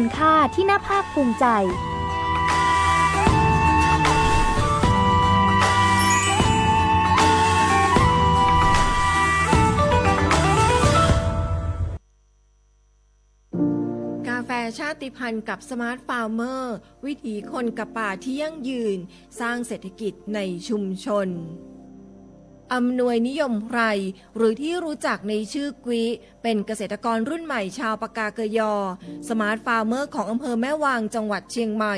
คุณค่าที่น่าภาคภูมิใจกาแฟชาติพันธุ์กับสมาร์ทฟาร์มเมอร์วิถีคนกับป่าที่ยั่งยืนสร้างเศรษฐกิจในชุมชนอำนวยนิยมไพรหรือที่รู้จักในชื่อกุ้ยเป็นเกษตรกรรุ่นใหม่ชาวปากาเกยอสมาร์ทฟาร์มเมอร์ของอำเภอแม่วางจังหวัดเชียงใหม่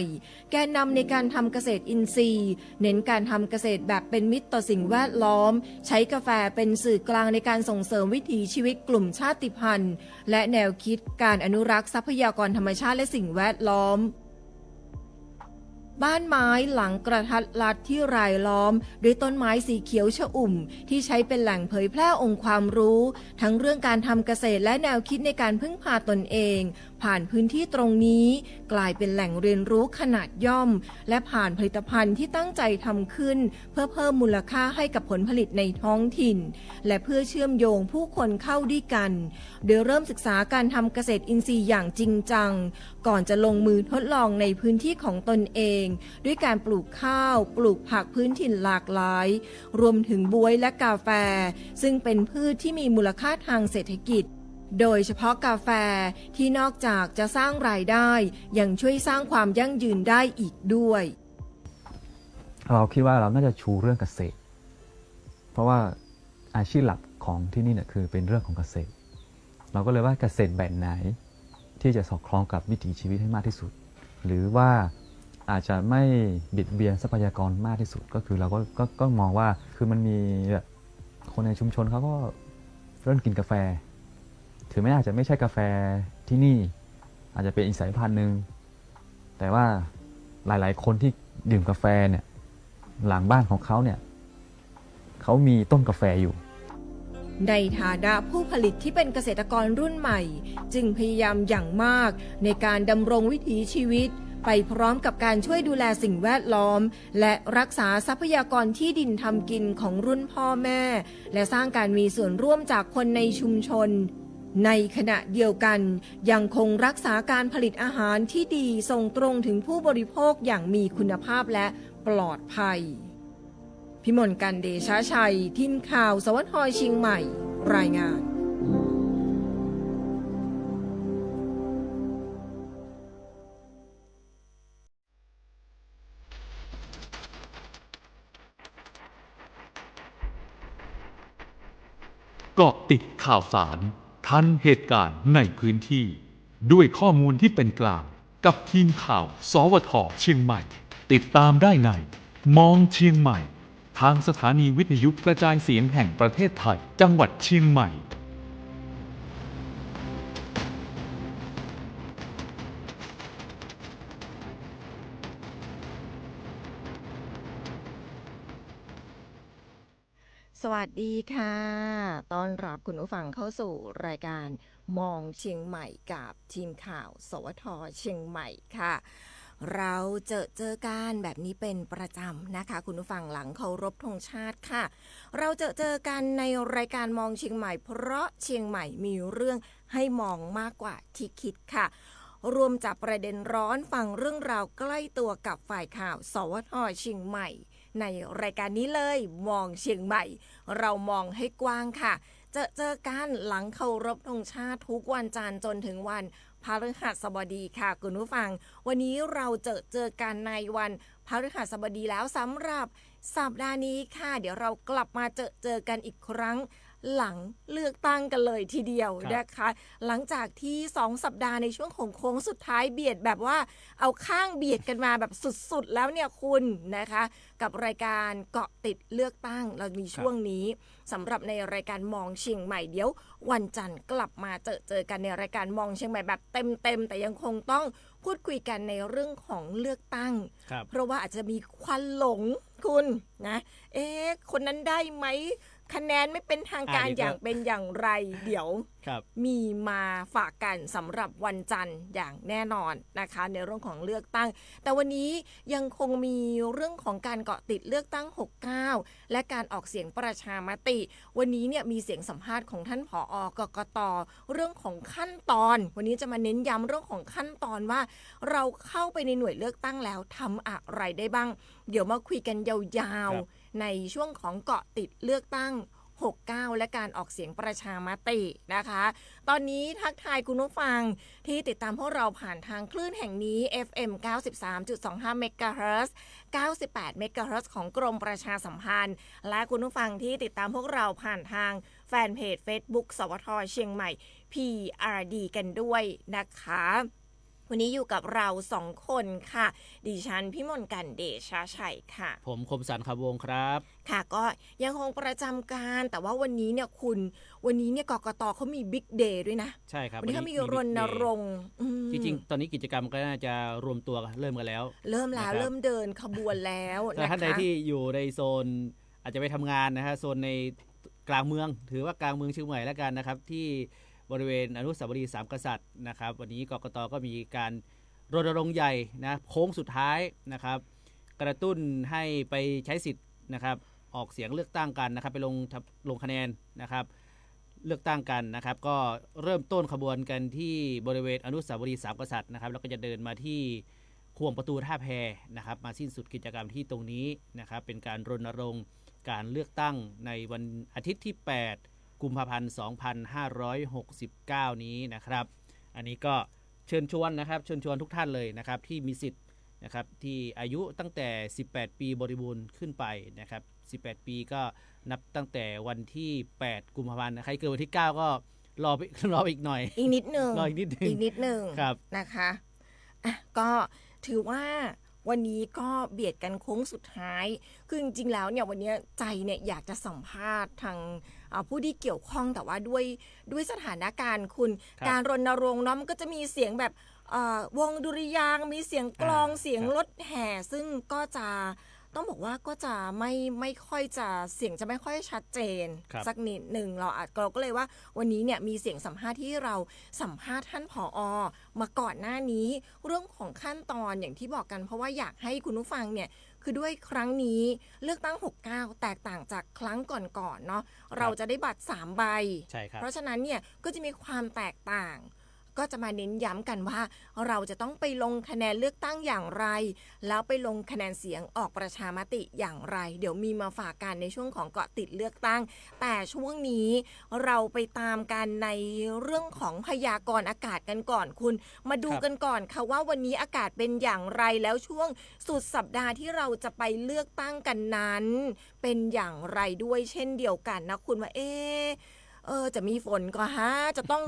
แกนนำในการทำเกษตรอินทรีย์เน้นการทำเกษตรแบบเป็นมิตรต่อสิ่งแวดล้อมใช้กาแฟเป็นสื่อกลางในการส่งเสริมวิถีชีวิตกลุ่มชาติพันธุ์และแนวคิดการอนุรักษ์ทรัพยากรธรรมชาติและสิ่งแวดล้อมบ้านไม้หลังกระทัดรัดที่รายล้อมด้วยต้นไม้สีเขียวชอุ่มที่ใช้เป็นแหล่งเผยแพร่องค์ความรู้ทั้งเรื่องการทำเกษตรและแนวคิดในการพึ่งพาตนเองผ่านพื้นที่ตรงนี้กลายเป็นแหล่งเรียนรู้ขนาดย่อมและผ่านผลิตภัณฑ์ที่ตั้งใจทำขึ้นเพื่อเพิ่มมูลค่าให้กับผลผลิตในท้องถิ่นและเพื่อเชื่อมโยงผู้คนเข้าด้วยกันโดยเริ่มศึกษาการทำเกษตรอินทรีย์อย่างจริงจังก่อนจะลงมือทดลองในพื้นที่ของตนเองด้วยการปลูกข้าวปลูกผักพื้นถิ่นหลากหลายรวมถึงบ๊วยและกาแฟซึ่งเป็นพืชที่มีมูลค่าทางเศรษฐกิจโดยเฉพาะกาแฟที่นอกจากจะสร้างรายได้ยังช่วยสร้างความยั่งยืนได้อีกด้วยเราคิดว่าเราน่าจะชูเรื่องเกษตรเพราะว่าอาชีพหลักของที่นี่เนี่ยคือเป็นเรื่องของเกษตรเราก็เลยว่าเกษตรแบบไหนที่จะสอดคล้องกับวิถีชีวิตให้มากที่สุดหรือว่าอาจจะไม่บิดเบียนทรัพยากรมากที่สุดก็คือเราก็มองว่าคือมันมีแบบคนในชุมชนเขาก็เริ่มกินกาแฟถึงแม้อาจจะไม่ใช่กาแฟที่นี่อาจจะเป็นอีกสายพันธุ์หนึ่งแต่ว่าหลายๆคนที่ดื่มกาแฟเนี่ยหลังบ้านของเขาเนี่ยเขามีต้นกาแฟอยู่ในฐานะผู้ผลิตที่เป็นเกษตรกรรุ่นใหม่จึงพยายามอย่างมากในการดำรงวิถีชีวิตไปพร้อมกับการช่วยดูแลสิ่งแวดล้อมและรักษาทรัพยากรที่ดินทำกินของรุ่นพ่อแม่และสร้างการมีส่วนร่วมจากคนในชุมชนในขณะเดียวกันยังคงรักษาการผลิตอาหารที่ดีส่งตรงถึงผู้บริโภคอย่างมีคุณภาพและปลอดภัยพิมลกันเดชะชัยทีมข่าวสวทเชียงใหม่รายงานเกาะติดข่าวสารทันเหตุการณ์ในพื้นที่ด้วยข้อมูลที่เป็นกลางกับทีมข่าวสวทเชียงใหม่ติดตามได้ในมองเชียงใหม่ทางสถานีวิทยุกระจายเสียงแห่งประเทศไทยจังหวัดเชียงใหม่สวัสดีค่ะต้อนรับคุณผู้ฟังเข้าสู่รายการมองเชียงใหม่กับทีมข่าวสวทเชียงใหม่ค่ะเราเจอกันแบบนี้เป็นประจำนะคะคุณผู้ฟังหลังเคารพธงชาติค่ะเราเจอกันในรายการมองเชียงใหม่เพราะเชียงใหม่มีเรื่องให้มองมากกว่าที่คิดค่ะรวมจับประเด็นร้อนฟังเรื่องราวใกล้ตัวกับฝ่ายข่าวสวทเชียงใหม่ในรายการนี้เลยมองเชียงใหม่เรามองให้กว้างค่ะเจอกันหลังเคารพธงชาติทุกวันจันทร์จนถึงวันพฤหัสบดีค่ะคุณผู้ฟังวันนี้เราเจอกันในวันพฤหัสบดีแล้วสำหรับสัปดาห์นี้ค่ะเดี๋ยวเรากลับมาเจอกันอีกครั้งหลังเลือกตั้งกันเลยทีเดียวนะคะหลังจากที่2สัปดาห์ในช่วงของโค้งสุดท้ายเบียดแบบว่าเอาข้างเบียดกันมาแบบสุดๆแล้วเนี่ยคุณนะคะกับรายการเกาะติดเลือกตั้งเรามีช่วงนี้สำหรับในรายการมองเชียงใหม่เดี๋ยววันจันทร์กลับมาเจอกันในรายการมองเชียงใหม่แบบเต็มแต่ยังคงต้องพูดคุยกันในเรื่องของเลือกตั้งเพราะว่าอาจจะมีควันหลงคุณนะคนนั้นได้ไหม คะแนนไม่เป็นทางการอย่างเป็นอย่างไรเดี๋ยว ครับ มีมาฝากกันสำหรับวันจันทร์อย่างแน่นอนนะคะในเรื่องของเลือกตั้งแต่วันนี้ยังคงมีเรื่องของการเกาะติดเลือกตั้ง69และการออกเสียงประชามติวันนี้เนี่ยมีเสียงสัมภาษณ์ของท่านผอกกต.เรื่องของขั้นตอนวันนี้จะมาเน้นย้ำเรื่องของขั้นตอนว่าเราเข้าไปในหน่วยเลือกตั้งแล้วทำอะไรได้บ้างเดี๋ยวมาคุยกันยาวๆในช่วงของเกาะติดเลือกตั้ง69และการออกเสียงประชามตินะคะตอนนี้ทักทายคุณผู้ฟังที่ติดตามพวกเราผ่านทางคลื่นแห่งนี้ FM 93.25 MHz 98 MHz ของกรมประชาสัมพันธ์และคุณผู้ฟังที่ติดตามพวกเราผ่านทางแฟนเพจ Facebook สวทเชียงใหม่ PRD กันด้วยนะคะวันนี้อยู่กับเรา2คนค่ะดิฉันพิมลกันเดชาชัยค่ะผมคมสันคำวงครับค่ะก็ยังคงประจำการแต่ว่าวันนี้เนี่ยวันนี้เนี่ยกกตเขามีบิ๊กเดย์ด้วยนะใช่ครับวันนี้เขามีรณรงค์จริงๆตอนนี้กิจกรรมก็น่าจะรวมตัวเริ่มกันแล้วเริ่มเดินขบวนแล้วแต่ท่านใดที่อยู่ในโซนอาจจะไปทำงานนะฮะโซนในกลางเมืองถือว่ากลางเมืองเชียงใหม่แล้วกันนะครับที่บริเวณอนุสาวรีย์สามกษัตริย์นะครับวันนี้กกตก็มีการรณรงค์ใหญ่นะโค้งสุดท้ายนะครับกระตุ้นให้ไปใช้สิทธิ์นะครับออกเสียงเลือกตั้งกันนะครับไปลงคะแนนนะครับเลือกตั้งกันนะครับก็เริ่มต้นขบวนกันที่บริเวณอนุสาวรีย์สามกษัตริย์นะครับแล้วก็จะเดินมาที่ขวงประตูท่าแพนะครับมาสิ้นสุดกิจกรรมที่ตรงนี้นะครับเป็นการรณรงค์การเลือกตั้งในวันอาทิตย์ที่8กุมภาพันธ์ 2569 นี้นะครับอันนี้ก็เชิญชวนนะครับเชิญชวนทุกท่านเลยนะครับที่มีสิทธิ์นะครับที่อายุตั้งแต่18ปีบริบูรณ์ขึ้นไปนะครับ18ปีก็นับตั้งแต่วันที่8กุมภาพันธ์ใครเกิดวันที่9ก็รออีกหน่อยอีกนิดนึงรออีกนิดนึงครับนะคะอ่ะก็ถือว่าวันนี้ก็เบียดกันโค้งสุดท้ายคือจริงๆแล้วเนี่ยวันนี้ใจเนี่ยอยากจะสัมภาษณ์ทางผู้ที่เกี่ยวข้องแต่ว่าด้วยสถานการณ์คุณการรณรงค์เนาะมันก็จะมีเสียงแบบวงดุริยางค์มีเสียงกลองเสียงรถแห่ซึ่งก็จะต้องบอกว่าก็จะไม่ค่อยจะเสียงจะไม่ค่อยชัดเจนสักนิดหนึ่งเราก็เลยว่าวันนี้เนี่ยมีเสียงสัมภาษณ์ที่เราสัมภาษณ์ท่านผอ.มาก่อนหน้านี้เรื่องของขั้นตอนอย่างที่บอกกันเพราะว่าอยากให้คุณผู้ฟังเนี่ยคือด้วยครั้งนี้เลือกตั้ง69แตกต่างจากครั้งก่อนๆเนาะเราจะได้บัตร3ใบใช่ครับเพราะฉะนั้นเนี่ยก็จะมีความแตกต่างก็จะมาเน้นย้ำกันว่าเราจะต้องไปลงคะแนนเลือกตั้งอย่างไรแล้วไปลงคะแนนเสียงออกประชามติอย่างไรเดี๋ยวมีมาฝากกันในช่วงของเกาะติดเลือกตั้งแต่ช่วงนี้เราไปตามกันในเรื่องของพยากรณ์อากาศกันก่อนคุณมาดูกันก่อนค่ะว่าวันนี้อากาศเป็นอย่างไรแล้วช่วงสุดสัปดาห์ที่เราจะไปเลือกตั้งกันนั้นเป็นอย่างไรด้วยเช่นเดียวกันนะคุณว่าจะมีฝนก็จะต้อง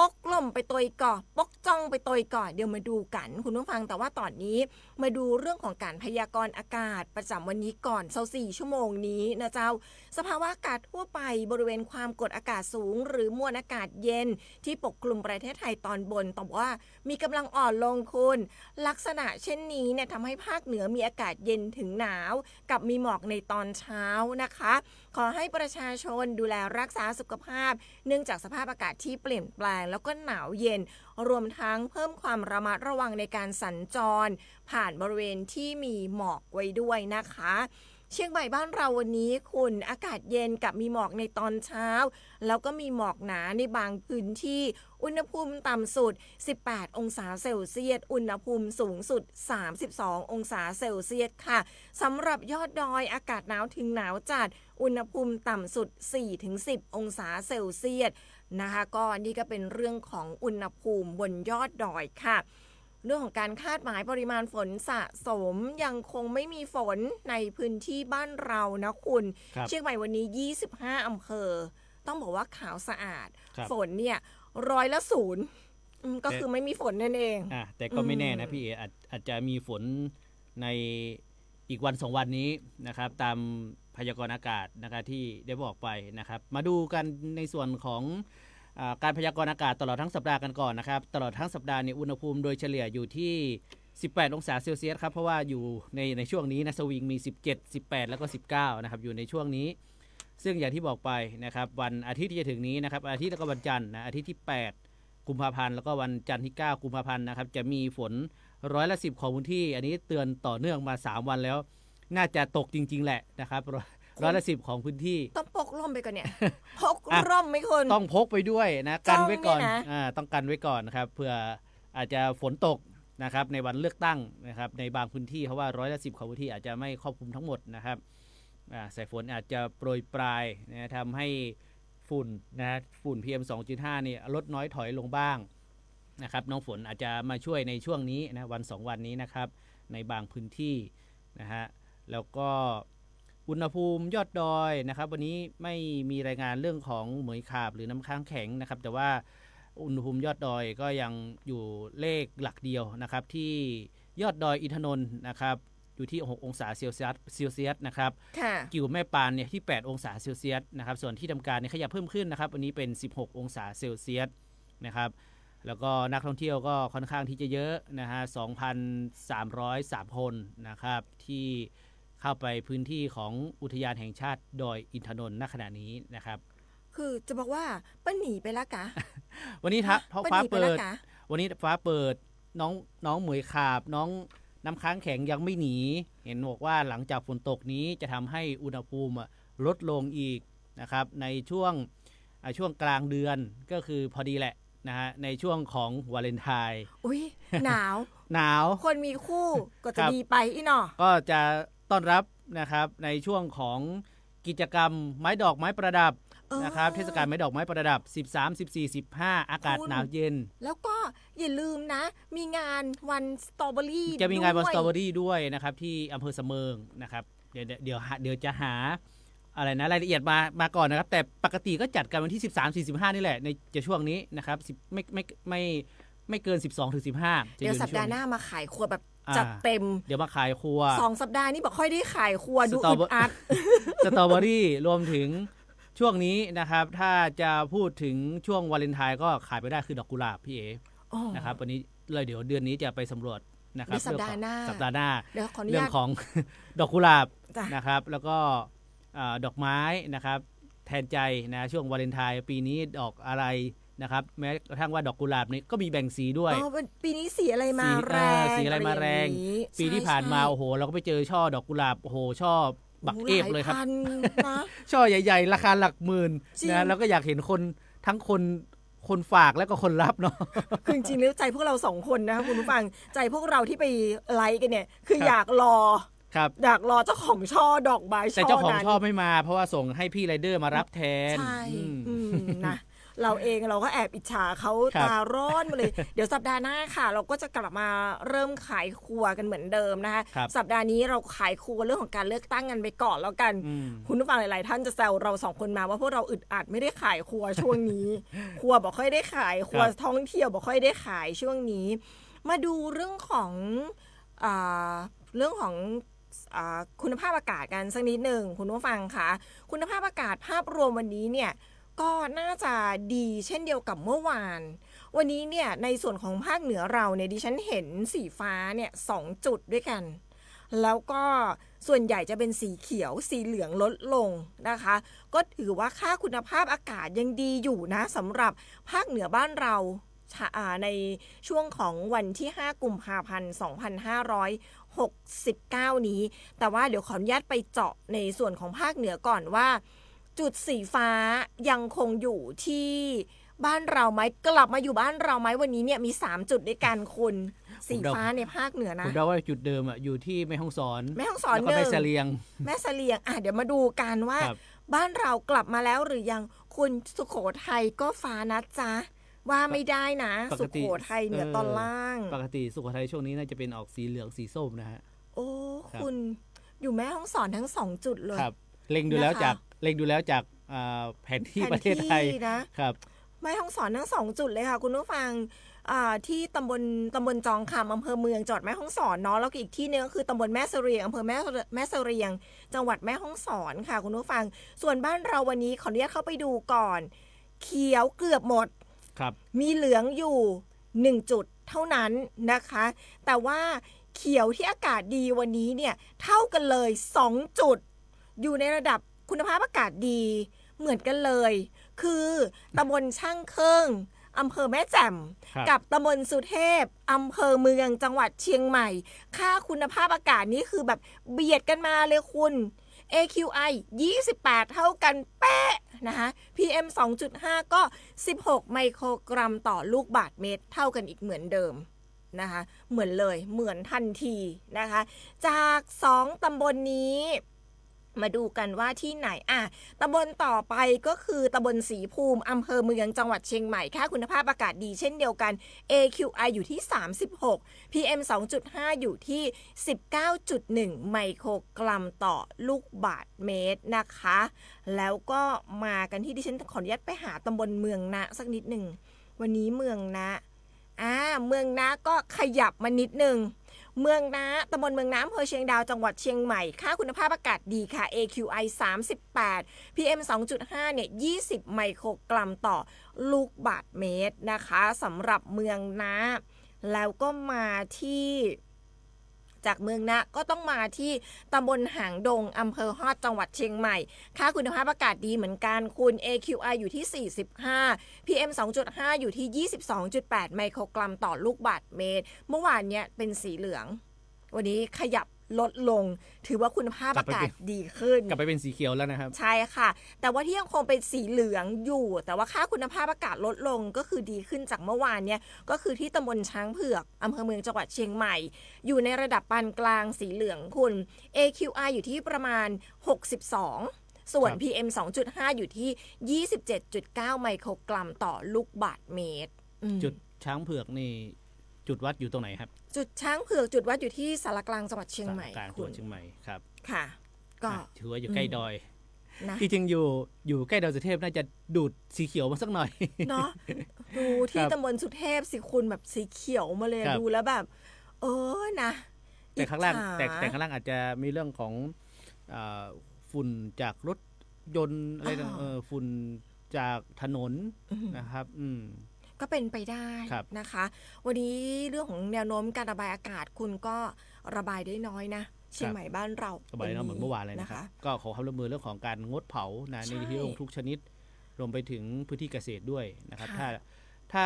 ปกล่มไปตัวก่อปกจ้องไปตัวก่อเดี๋ยวมาดูกันคุณผู้ฟังแต่ว่าตอนนี้มาดูเรื่องของการพยากรณ์อากาศประจำวันนี้ก่อน24ชั่วโมงนี้นะเจ้าสภาวะอากาศทั่วไปบริเวณความกดอากาศสูงหรือมวลอากาศเย็นที่ปกคลุมประเทศไทยตอนบนต้องบอกว่ามีกำลังอ่อนลงคุณลักษณะเช่นนี้เนี่ยทำให้ภาคเหนือมีอากาศเย็นถึงหนาวกับมีหมอกในตอนเช้านะคะขอให้ประชาชนดูแลรักษาสุขภาพเนื่องจากสภาพอากาศที่เปลี่ยนแปลงแล้วก็หนาวเย็นรวมทั้งเพิ่มความระมัดระวังในการสัญจรผ่านบริเวณที่มีหมอกไว้ด้วยนะคะเชียงใหม่บ้านเราวันนี้คุณอากาศเย็นกับมีหมอกในตอนเช้าแล้วก็มีหมอกหนาในบางพื้นที่อุณหภูมิต่ำสุด18องศาเซลเซียสอุณหภูมิสูงสุด32องศาเซลเซียสค่ะสำหรับยอดดอยอากาศหนาวถึงหนาวจัดอุณหภูมิต่ำสุด 4-10 องศาเซลเซียสนะคะก็นี่ก็เป็นเรื่องของอุณหภูมิบนยอดดอยค่ะเรื่องของการคาดหมายปริมาณฝนสะสมยังคงไม่มีฝนในพื้นที่บ้านเรานะคุณเชียงใหม่วันนี้25อำเภอต้องบอกว่าขาวสะอาดฝนเนี่ย0%ก็คือไม่มีฝนนั่นเองแต่ก็ไม่แน่นะพี่อาจจะมีฝนในอีกวัน2วันนี้นะครับตามพยากรณ์อากาศนะครับที่ได้บอกไปนะครับมาดูกันในส่วนของการพยากรณ์อากาศตลอดทั้งสัปดาห์กันก่อนนะครับตลอดทั้งสัปดาห์เนี่ยอุณหภูมิโดยเฉลี่ยอยู่ที่18องศาเซลเซียสครับเพราะว่าอยู่ในช่วงนี้นะสวิงมี17 18แล้วก็19นะครับอยู่ในช่วงนี้ ซึ่งอย่างที่บอกไปนะครับวันอาทิตย์ที่จะถึงนี้นะครับอาทิตย์แล้วก็วันจันทร์นะอาทิตย์ที่8กุมภาพันธ์แล้วก็วันจันทร์ที่9กุมภาพันธ์นะครับจะมีฝน10%ของพื้นที่อันนี้เตือนต่อเนื่องมา3วันแล้วน่าจะตกจริงๆแหละนะครับ10%ของพื้นที่ ต้องพกร่มไปก่อนเนี่ย พกร่มไหมคุณ ต้องพกไปด้วยนะกันไว้ก่อน ต้องเนี่ยนะ ต้องกันไว้ก่อนนะครับเพื่ออาจจะฝนตกนะครับในวันเลือกตั้งนะครับในบางพื้นที่เพราะว่า10%ของพื้นที่อาจจะไม่ครอบคลุมทั้งหมดนะครับสายฝนอาจจะโปรยปลายนะทำให้ฝุ่นนะฝุ่น PM 2.5นี่ลดน้อยถอยลงบ้างนะครับน้องฝนอาจจะมาช่วยในช่วงนี้นะวัน2วันนี้นะครับในบางพื้นที่นะฮะแล้วก็อุณหภูมิยอดดอยนะครับวันนี้ไม่มีรายงานเรื่องของเหมยขาบหรือน้ำค้างแข็งนะครับแต่ว่าอุณหภูมิยอดดอยก็ยังอยู่เลขหลักเดียวนะครับที่ยอดดอยอินทนนท์นะครับอยู่ที่6องศาเซลเซียสนะครับ ค่ะ กิ่วแม่ปานเนี่ยที่8องศาเซลเซียสนะครับส่วนที่ทำการเนี่ยขยับเพิ่มขึ้นนะครับวันนี้เป็น16องศาเซลเซียสนะครับแล้วก็นักท่องเที่ยวก็ค่อนข้างที่จะเยอะนะฮะ 2,303 คนนะครับที่เข้าไปพื้นที่ของอุทยานแห่งชาติดอยอินทนนท์ณขณะนี้นะครับ คือจะบอกว่าป้าหนีไปแล้วกะ วันนี้ท้องฟ้า ป้หนีไป เปิ แล้ว ด กะ วันนี้ฟ้าเปิดน้องเหมยขาบน้องน้ำค้างแข็งยังไม่หนีเห็นบอกว่าหลังจากฝนตกนี้จะทำให้อุณหภูมิลดลงอีกนะครับในช่วงกลางเดือนก็คือพอดีแหละนะฮะในช่วงของวาเลนไทน์ อุ้ยหนาว หนาว คนมีคู่ก็ ค จะ รับ ดีไปอีหนอ ก็จะต้อนรับนะครับในช่วงของกิจกรรมไม้ดอกไม้ประดับนะครับเทศกาลไม้ดอกไม้ประดับ13 14 15อากาศหนาวเย็น แล้วก็อย่าลืมนะ มีงานวันสตรอเบอรี่ จะมีงานวัน ด้ ส วย ตรอเบอรี่ด้วยนะครับที่อำเภอเสมิงนะครับเดี๋ยวจะหาอะไรนะรายละเอียดมาก่อนนะครับแต่ปกติก็จัดกันวันที่13 45นี่แหละในช่วงนี้นะครับไม่เกิน12 ถึง 15 เดี๋ยวสัปดาห์หน้ามาขายครัวแบบจัดเต็ม เดี๋ยวมาขายครัว 2 สัปดาห์นี้บอกค่อยได้ขายครัวดู สตรอ อึ เบอ ดอัด สตรอเบอรี่รวมถึงช่วงนี้นะครับถ้าจะพูดถึงช่วงวาเลนไทน์ก็ขายไปได้คือดอกกุหลาบพี่เอ อ๋อ นะครับวันนี้เลยเดี๋ยวเดือนนี้จะไปสำรวจนะครับ เดี๋ยวสัปดาห์หน้า สัปดาห์หน้า เดี๋ยวขออนุ เรื่อ ญาง ต ของ ดอกกุหลาบ จ้ะ นะครับแล้วก็ดอกไม้นะครับแทนใจนะช่วงวาเลนไทน์ปีนี้ดอกอะไรนะครับแม้กระทั่งว่าดอกกุหลาบนี้ก็มีแบ่งสีด้วย อ๋อปีนี้สีอะไรมา สี แรง สีอะไรมาแรง อะอย่นี้ ปีที่ผ่านมา ใช่ โอ้โหเราก็ไปเจอช่อดอกกุหลาบโอ้โหช่อบัก โโห เอฟเลยครับ หาพันนะ ช่อใหญ่ๆราคาหลักหมื่น จริง นะแล้วก็อยากเห็นคนทั้งคนฝากแล้วก็คนรับเนาะ คือจริงๆแล้วใจพวกเรา2 คนนะคะคุณผู้ฟังใจพวกเราที่ไปไลค์กันเนี่ย คือ ครับ อยากรอ ครับ อยากรอเจ้าของช่อดอกไม้ช่อ แต่เจ้าของ นั้น ชอบไม่มา เพราะว่าส่งให้พี่ไรเดอร์มารับแทน ใช่ อืม นะเราเองเราก็แอบอิจฉาเขา ครับ ตาร้อนมาเลย เดี๋ยวสัปดาห์หน้าค่ะ เราก็จะกลับมาเริ่มขายครัวกันเหมือนเดิมนะคะ ครับ สัปดาห์นี้เราขายครัวเรื่องของการเลือกตั้งกันไปก่อนแล้วกัน อืม คุณผู้ฟังหลายๆท่านจะแซวเรา2 คนมาว่าพวกเราอึดอัดไม่ได้ขายครัวช่วงนี้ ครัวบอกค่อยได้ขายครัว ครับ ท่องเที่ยวบอกค่อยได้ขายช่วงนี้ มาดูเรื่องของคุณภาพอากาศกันสักนิดหนึ่งคุณผู้ฟังคะคุณภาพอากาศภาพรวมวันนี้เนี่ยก็น่าจะดีเช่นเดียวกับเมื่อวาน วันนี้เนี่ยในส่วนของภาคเหนือเราเนี่ยดิฉันเห็นสีฟ้าเนี่ย2 จุดด้วยกัน แล้วก็ส่วนใหญ่จะเป็นสีเขียวสีเหลืองลดลงนะคะ ก็ถือว่าค่าคุณภาพอากาศยังดีอยู่นะสำหรับภาคเหนือบ้านเราในช่วงของวันที่ 5 กุมภาพันธ์ 2569 นี้ แต่ว่าเดี๋ยวขออนุญาตไปเจาะในส่วนของภาคเหนือก่อนว่า จุดสีฟ้ายังคงอยู่ที่บ้านเราไหมกลับมาอยู่บ้านเราไหมวันนี้เนี่ยมี3 จุดด้วยกันคุณสีฟ้าในภาคเหนือ ผ นะ มเดาว่าจุดเดิมอยู่ที่แม่ฮ่องสอน แม่ฮ่องสอน แล้วก็ หนึ่ แม่ ง เสลียง แม่เสลียงเดี๋ยวมาดูกันว่า ครับ บ้านเรากลับมาแล้วหรือยังคุณสุโขทัยก็ฟ้านะจ๊ะว่าไม่ได้นะ ป สุ กติ โขทัยเหนือตอนล่าง ปกติสุโขทัยช่วงนี้น่าจะเป็นออกสีเหลืองสีส้มนะฮะ โอ้ ครับ คุณอยู่แม่ฮ่องสอนทั้ง2 จุดเลย ครับเล็งดูแล้ว นะคะ จากแผนที่ประเทศไทย แผนที่นะครับ แม่ฮ่องสอนทั้ง2 จุดเลยค่ะคุณผู้ฟังที่ตำบลจองคำอำเภอเมืองจังหวัดแม่ฮ่องสอนเนาะแล้วก็อีกที่นึงก็คือตำบลแม่เสรียงอำเภอแม่เสรียงจังหวัดแม่ฮ่องสอนค่ะคุณผู้ฟังส่วนบ้านเราวันนี้ขออนุญาตเข้าไปดูก่อน เขียวเกือบหมด ครับ มีเหลืองอยู่1 จุดเท่านั้นนะคะ แต่ว่าเขียวที่อากาศดีวันนี้เนี่ยเท่ากันเลย2 จุดอยู่ในระดับ คุณภาพอากาศดีเหมือนกันเลย คือตำบลช่างเครื่องอำเภอแม่แจ่ม ครับ กับตำบลสุเทพอำเภอเมืองจังหวัดเชียงใหม่ ค่าคุณภาพอากาศนี่คือแบบเบียดกันมาเลยคุณ AQI 28 เท่ากันเป๊ะนะคะ PM 2.5 ก็ 16 ไมโครกรัมต่อลูกบาศก์เมตรเท่ากันอีกเหมือนเดิมนะคะเหมือนเลยเหมือนทันทีนะคะจาก2ตำบลนี้มาดูกันว่าที่ไหนตำบลต่อไปก็คือตำบลศรีภูมิอำเภอเมืองจังหวัดเชียงใหม่ค่าคุณภาพอากาศดีเช่นเดียวกัน AQI อยู่ที่ 36 PM 2.5 อยู่ที่ 19.1 ไมโครกรัมต่อลูกบาศก์เมตรนะคะแล้วก็มากันที่ดิฉันขออนุญาตไปหาตำบลเมืองนะสักนิดหนึ่งวันนี้เมืองนะเมืองนะก็ขยับมานิดนึงเมืองนะตำบลเมืองน้ำอำเภอเชียงดาวจังหวัดเชียงใหม่ค่าคุณภาพอากาศดีค่ะ AQI 38 PM 2.5 เนี่ย 20 ไมโครกรัมต่อลูกบาศก์เมตรนะคะสำหรับเมืองนะแล้วก็มาที่จากเมืองนะก็ต้องมาที่ตำบลหางดงอำเภอฮอดจังหวัดเชียงใหม่ค่าคุณภาพอากาศดีเหมือนกันคุณ AQI อยู่ที่ 45 PM 2.5 อยู่ที่ 22.8 ไมโครกรัมต่อลูกบาศก์เมตรเมื่อวานเนี้ยเป็นสีเหลืองวันนี้ขยับลดลงถือว่าคุณภาพอากาศดีขึ้น กลับไปเป็นสีเขียวแล้วนะครับ ใช่ค่ะแต่ว่าที่ยังคงเป็นสีเหลืองอยู่แต่ว่าค่าคุณภาพอากาศลดลงก็คือดีขึ้นจากเมื่อวานเนี่ยก็คือที่ตำบลช้างเผือกอำเภอเมืองจังหวัดเชียงใหม่อยู่ในระดับปานกลางสีเหลืองคุณ AQI อยู่ที่ประมาณ62ส่วน ครับ PM 2.5 อยู่ที่ 27.9 ไมโครกรัมต่อลูกบาศก์เมตรจุดช้างเผือกนี่จุดวัดอยู่ตรงไหนครับ จุดช้างเผือกจุดวัดอยู่ที่สารกลางจังหวัดเชียงใหม่ กลางจังหวัดเชียงใหม่ครับ ค่ะก็ ถือว่าอยู่ใกล้ดอย นะ ที่จริงอยู่ใกล้ดอยสุเทพน่าจะดูดสีเขียวมาสักหน่อย เนาะดูที่ ครับ ตำบลสุเทพสิคุณแบบสีเขียวมาเลย ครับ ดูแล้วแบบนะ แต่ข้างล่าง อิจฉ แต่ข้างล่างอาจจะมีเรื่องของฝุ่นจากรถยนต์อะไรนะฝุ่นจากถนนนะครับก็เป็นไปได้ ครับ นะคะ วันนี้เรื่องของแนวโน้มการระบายอากาศคุณก็ระบายได้น้อยนะเชียงใหม่บ้านเรา สบายแล้วเหมือนเมื่อวานเลยนะครับก็ขอความร่วมมือเรื่องของการงดเผานะในที่โรงทุกชนิดรวมไปถึงพื้นที่เกษตรด้วยนะครับถ้า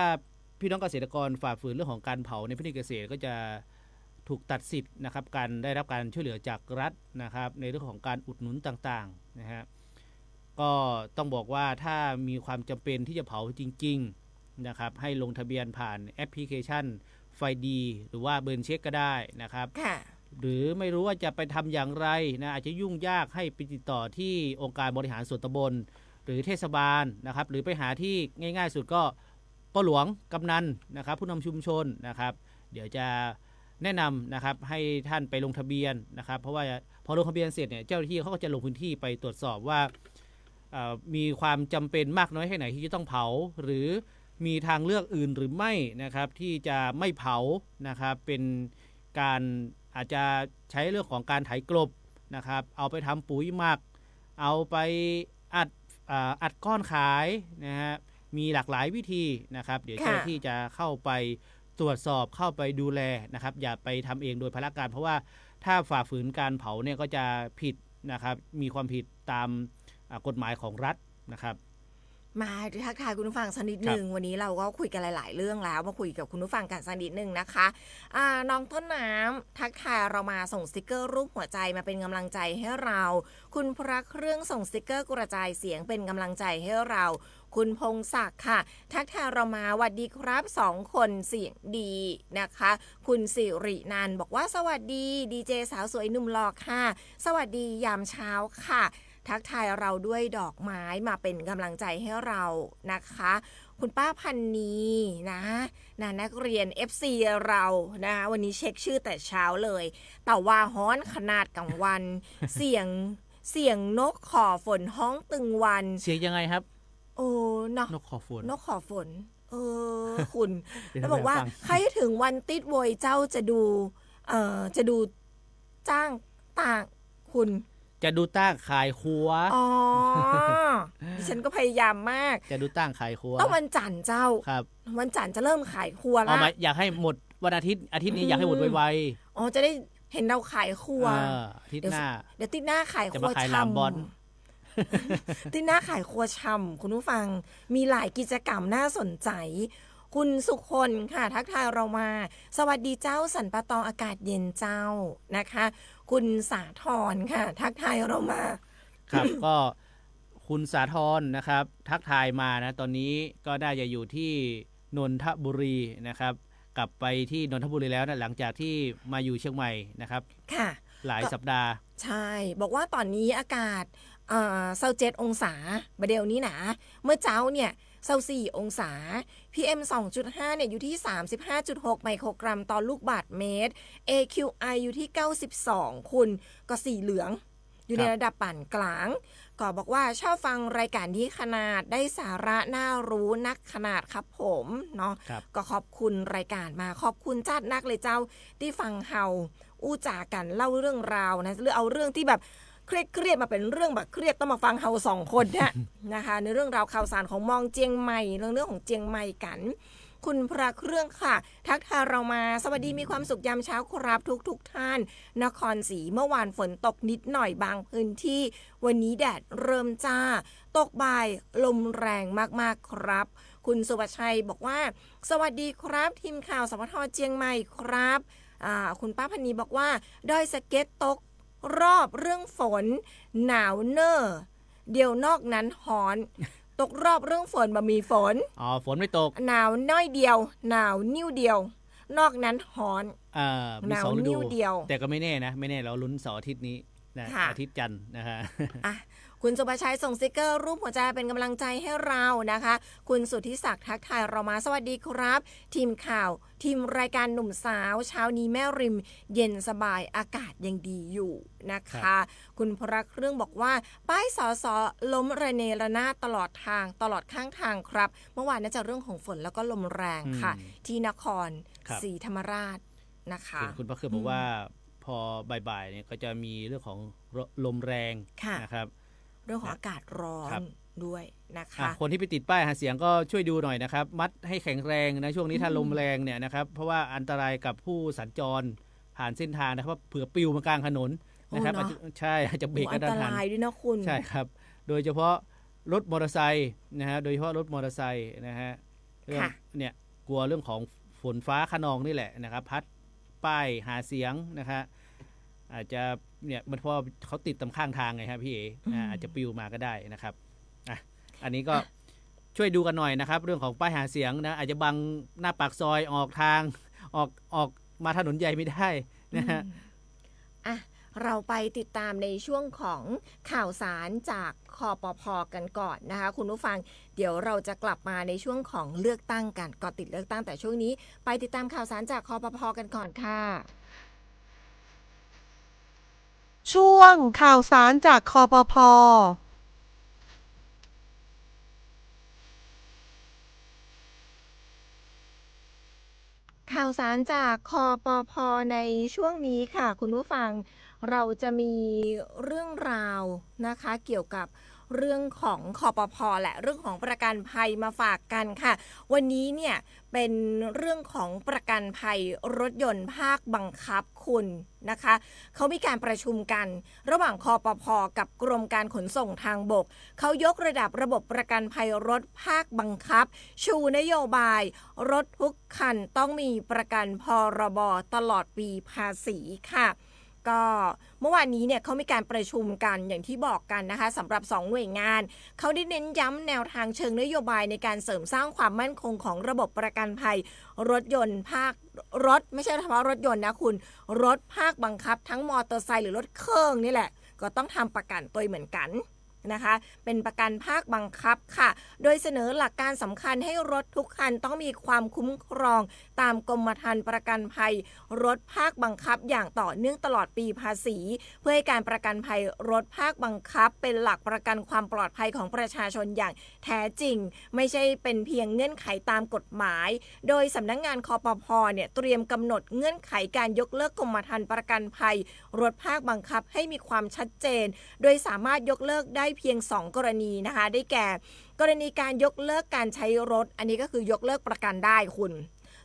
พี่น้องเกษตรกรฝ่าฝืนเรื่องของการเผาในพื้นที่เกษตรก็จะถูกตัดสิทธิ์นะครับการได้รับการช่วยเหลือจากรัฐนะครับในเรื่องของการอุดหนุนต่างๆนะฮะก็ต้องบอกว่าถ้ามีความจำเป็นที่จะเผาจริงๆนะครับให้ลงทะเบียนผ่านแอปพลิเคชันไฟดีหรือว่าเบิร์นเช็คก็ได้นะครับหรือไม่รู้ว่าจะไปทำอย่างไรนะอาจจะยุ่งยากให้ไปติดต่อที่องค์การบริหารส่วนตำบลหรือเทศบาลนะครับหรือไปหาที่ง่ายๆสุดก็ปหลวงกำนันนะครับผู้นำชุมชนนะครับเดี๋ยวจะแนะนำนะครับให้ท่านไปลงทะเบียนนะครับเพราะว่าพอลงทะเบียนเสร็จเนี่ยเจ้าหน้าที่เขาก็จะลงพื้นที่ไปตรวจสอบว่ามีความจำเป็นมากน้อยแค่ไหนที่จะต้องเผาหรือมีทางเลือกอื่นหรือไม่นะครับที่จะไม่เผานะครับเป็นการอาจจะใช้เรื่องของการไถกลบนะครับเอาไปทำปุ๋ยหมักเอาไปอัดก้อนขายนะฮะมีหลากหลายวิธีนะครับเดี๋ยวเจ้าหน้าที่จะเข้าไปตรวจสอบเข้าไปดูแลนะครับอย่าไปทำเองโดยพละการเพราะว่าถ้าฝ่าฝืนการเผาเนี่ยก็จะผิดนะครับมีความผิดตามกฎหมายของรัฐนะครับมาทักทายคุณผู้ฟังสักนิดนึงวันนี้เราก็คุยกันหลายๆเรื่องแล้วมาคุยกับคุณผู้ฟังกันสักนิดนึงนะคะน้องต้นน้ำทักทายเรามาส่งสติกเกอร์รูปหัวใจมาเป็นกำลังใจให้เราคุณพระเครื่องส่งสติกเกอร์กระจายเสียงเป็นกำลังใจให้เราคุณพงศักดิ์ค่ะทักทายเรามาสวัสดีครับ2คนเสียงดีนะคะคุณสิรินันท์บอกว่าสวัสดีดีเจสาวสวยหนุ่มหล่อค่ะสวัสดียามเช้าค่ะทักทายเราด้วยดอกไม้มาเป็นกำลังใจให้เรานะคะคุณป้าพันนีนะนักเรียน FC เรานะคะวันนี้เช็คชื่อแต่เช้าเลยแต่ว่าฮ้อนขนาดกลางวัน เสียงนกขอฝนห้องตึงวันเสียงยังไงครับโอ้เนาะนกขอฝนคุณแล้วบอกว่าใครถึงวันติดโวยเจ้าจะดูจ้างต่างคุณจะดูตั้งขายครัวดิฉันก็พยายามมากจะดูตั้งขายครัวต้องวันจันทร์เจ้าครับวันจันทร์จะเริ่มขายครัวแล้วอยากให้หมดวันอาทิตย์นี้อยากให้หมดไวๆจะได้เห็นเราขายครัวอาทิตย์หน้าเดี๋ยวติดหน้าขายครัวจะมาขายลามบอล ติน่าขายครัวชำคุณผู้ฟังมีหลายกิจกรรมน่าสนใจคุณสุคนค่ะทักทายเรามาสวัสดีเจ้าสันปะตองอากาศเย็นเจ้านะคะ คุณสาธรค่ะทักทายเรามา ครับ ก็คุณสาธรนะครับทักทายมานะตอนนี้ก็ได้จะอยู่ที่นนทบุรีนะครับกลับไปที่นนทบุรีแล้วนะหลังจากที่มาอยู่เชียงใหม่นะครับ ค่ะ หลายสัปดาห์ ใช่บอกว่าตอนนี้อากาศ27 องศาบเดลนี้นะเมื่อเช้าเนี่ย24 องศา PM 2.5 เนี่ยอยู่ที่ 35.6 ไมโครกรัมต่อลูกบาศก์เมตร AQI อยู่ที่ 92 คุณก็สีเหลือง อยู่ในระดับปานกลาง ก็บอกว่าชอบฟังรายการที่ขนาดได้สาระน่ารู้นักขนาดครับผมเนาะ ครับ ก็ขอบคุณรายการมาขอบคุณจัดนักเลยเจ้าที่ฟังเฮาอู้จากันเล่าเรื่องราวนะหรือเอาเรื่องที่แบบเครียดมาเป็นเรื่องแบบเครียดต้องมาฟังเฮาสองคนเนี่ย นะคะในเรื่องราวข่าวสารของมองเจียงใหม่เรื่องของเจียงใหม่กัน คุณพระเครื่องค่ะ ทักทายเรามาสวัสดีมีความสุขยามเช้าครับทุกท่าน นครศรีเมื่อวานฝนตกนิดหน่อยบางพื้นที่วันนี้แดดเริ่มจ้า ตกบ่ายลมแรงมากๆครับ คุณสุวัชชัยบอกว่า สวัสดีครับทีมข่าวสพทเจียงใหม่ครับคุณป้าพนีบอกว่าดอยสะเก็ตตกรอบเรื่องฝนหนาวเนอเดี๋ยวนอกนั้นฮ้อน ตกรอบเรื่องฝนบ่มีฝน อ๋อฝนไม่ตก หนาวน้อยเดียว หนาวนิ้วเดียว นอกนั้นฮ้อน มีสองฤ หนาวนิ้ ดู วเดียว แต่ก็ไม่แน่นะไม่แน่เราลุ้นเสาร์อาทิตย์นี้นะ ค่ะ อาทิตย์จันทร์นะฮะ อ่ะคุณสุภชัยส่งสติกเกอร์รูปหัวใจเป็นกำลังใจให้เรานะคะ คุณสุทธิศักดิ์ทักทายเรามาสวัสดีครับ ทีมข่าว ทีมรายการหนุ่มสาวเช้านี้แม่ริม เย็นสบายอากาศยังดีอยู่นะคะ คุณพระเครื่องบอกว่าป้ายสอสอล้มระเนระนาดตลอดทางตลอดข้างทางครับ เมื่อวานน่าจะเรื่องของฝนแล้วก็ลมแรงค่ะ ที่นคร ครับ ศรีธรรมราชนะคะ เห็นคุณพระเครือบอกว่าพอบ่ายๆเนี่ยก็จะมีเรื่องของลมแรง ค่ะ นะครับ เรื่องของอากาศร้อ ครั น บ ด้วยนะ อ่ะ คะ คนที่ไปติดป้ายหาเสียงก็ช่วยดูหน่อยนะครับ มัดให้แข็งแรงนะช่วงนี้ถ้าลมแรงเนี่ยนะครับเพราะว่าอันตรายกับผู้สัญจรผ่านเส้นทางนะครับว่าเผื่อปลิวมากลางถนนนะครับ โอ้เนอะ อาจจะใช่อาจจะเบรกก อั ระ น ทั ต นหัน รายด้วยนะคุณ ใช่ครับ โดยเฉพาะรถมอเตอร์ไซค์นะฮะโดยเฉพาะรถมอเตอร์ไซค์นะฮะเรื่อง ค่ะ เนี่ยกลัวเรื่องของฝนฟ้าคะนองนี่แหละนะครับพัดป้ายหาเสียงนะฮะอาจจะเนี่ยมันเพราะเขาติดตามข้างทางไงครับพี่เอ๋อาจจะปลิวมาก็ได้นะครับอ่ะอันนี้ก็ช่วยดูกันหน่อยนะครับ เรื่องของป้ายหาเสียงนะอาจจะบังหน้าปากซอยออกทางออกมาถนนใหญ่ไม่ได้นะฮะ อ่ะเราไปติดตามในช่วงของข่าวสารจากคอปพกันก่อนนะคะคุณผู้ฟังเดี๋ยวเราจะกลับมาในช่วงของเลือกตั้งกันก่อนติดเลือกตั้งแต่ช่วงนี้ไปติดตามข่าวสารจากคอปพกันก่อนค่ะ ช่วงข่าวสารจากคปพ.ข่าวสารจากคอปพในช่วงนี้ค่ะ คุณผู้ฟังเราจะมีเรื่องราวนะคะ เกี่ยวกับเรื่องของคอปพและเรื่องของประกันภัยมาฝากกันค่ะ วันนี้เนี่ยเป็นเรื่องของประกันภัยรถยนต์ภาคบังคับคุณนะคะเขามีการประชุมกันระหว่างคอปพกับกรมการขนส่งทางบกเขายกระดับระบบประกันภัยรถภาคบังคับ ชูนโยบาย รถทุกคันต้องมีประกันพรบตลอดปีภาษีค่ะ ก็เมื่อวานนี้เนี่ยเขามีการประชุมกันอย่างที่บอกกันนะคะสำหรับ2หน่วยงานเขาได้เน้นย้ำแนวทางเชิงนโยบายในการเสริมสร้างความมั่นคงของระบบประกันภัยรถยนต์ภาครถไม่ใช่เฉพาะรถยนต์นะคุณรถภาคบังคับทั้งมอเตอร์ไซค์หรือรถเครื่องนี่แหละก็ต้องทำประกันตัวเหมือนกันนะคะเป็นประกันภาคบังคับค่ะโดยเสนอหลักการสำคัญให้รถทุกคันต้องมีความคุ้มครองตามกรมธรรม์ประกันภัยรถภาคบังคับอย่างต่อเนื่องตลอดปีภาษีเพื่อให้การประกันภัยรถภาคบังคับเป็นหลักประกันความปลอดภัยของประชาชนอย่างแท้จริงไม่ใช่เป็นเพียงเงื่อนไขตามกฎหมายโดยสำนักงานคปพเนี่ยเตรียมกำหนดเงื่อนไขการยกเลิกกรมธรรม์ประกันภัยรถภาคบังคับให้มีความชัดเจนโดยสามารถยกเลิกได้เพียง2กรณีนะคะได้แก่กรณีการยกเลิกการใช้รถอันนี้ก็คือยกเลิกประกันได้คุณ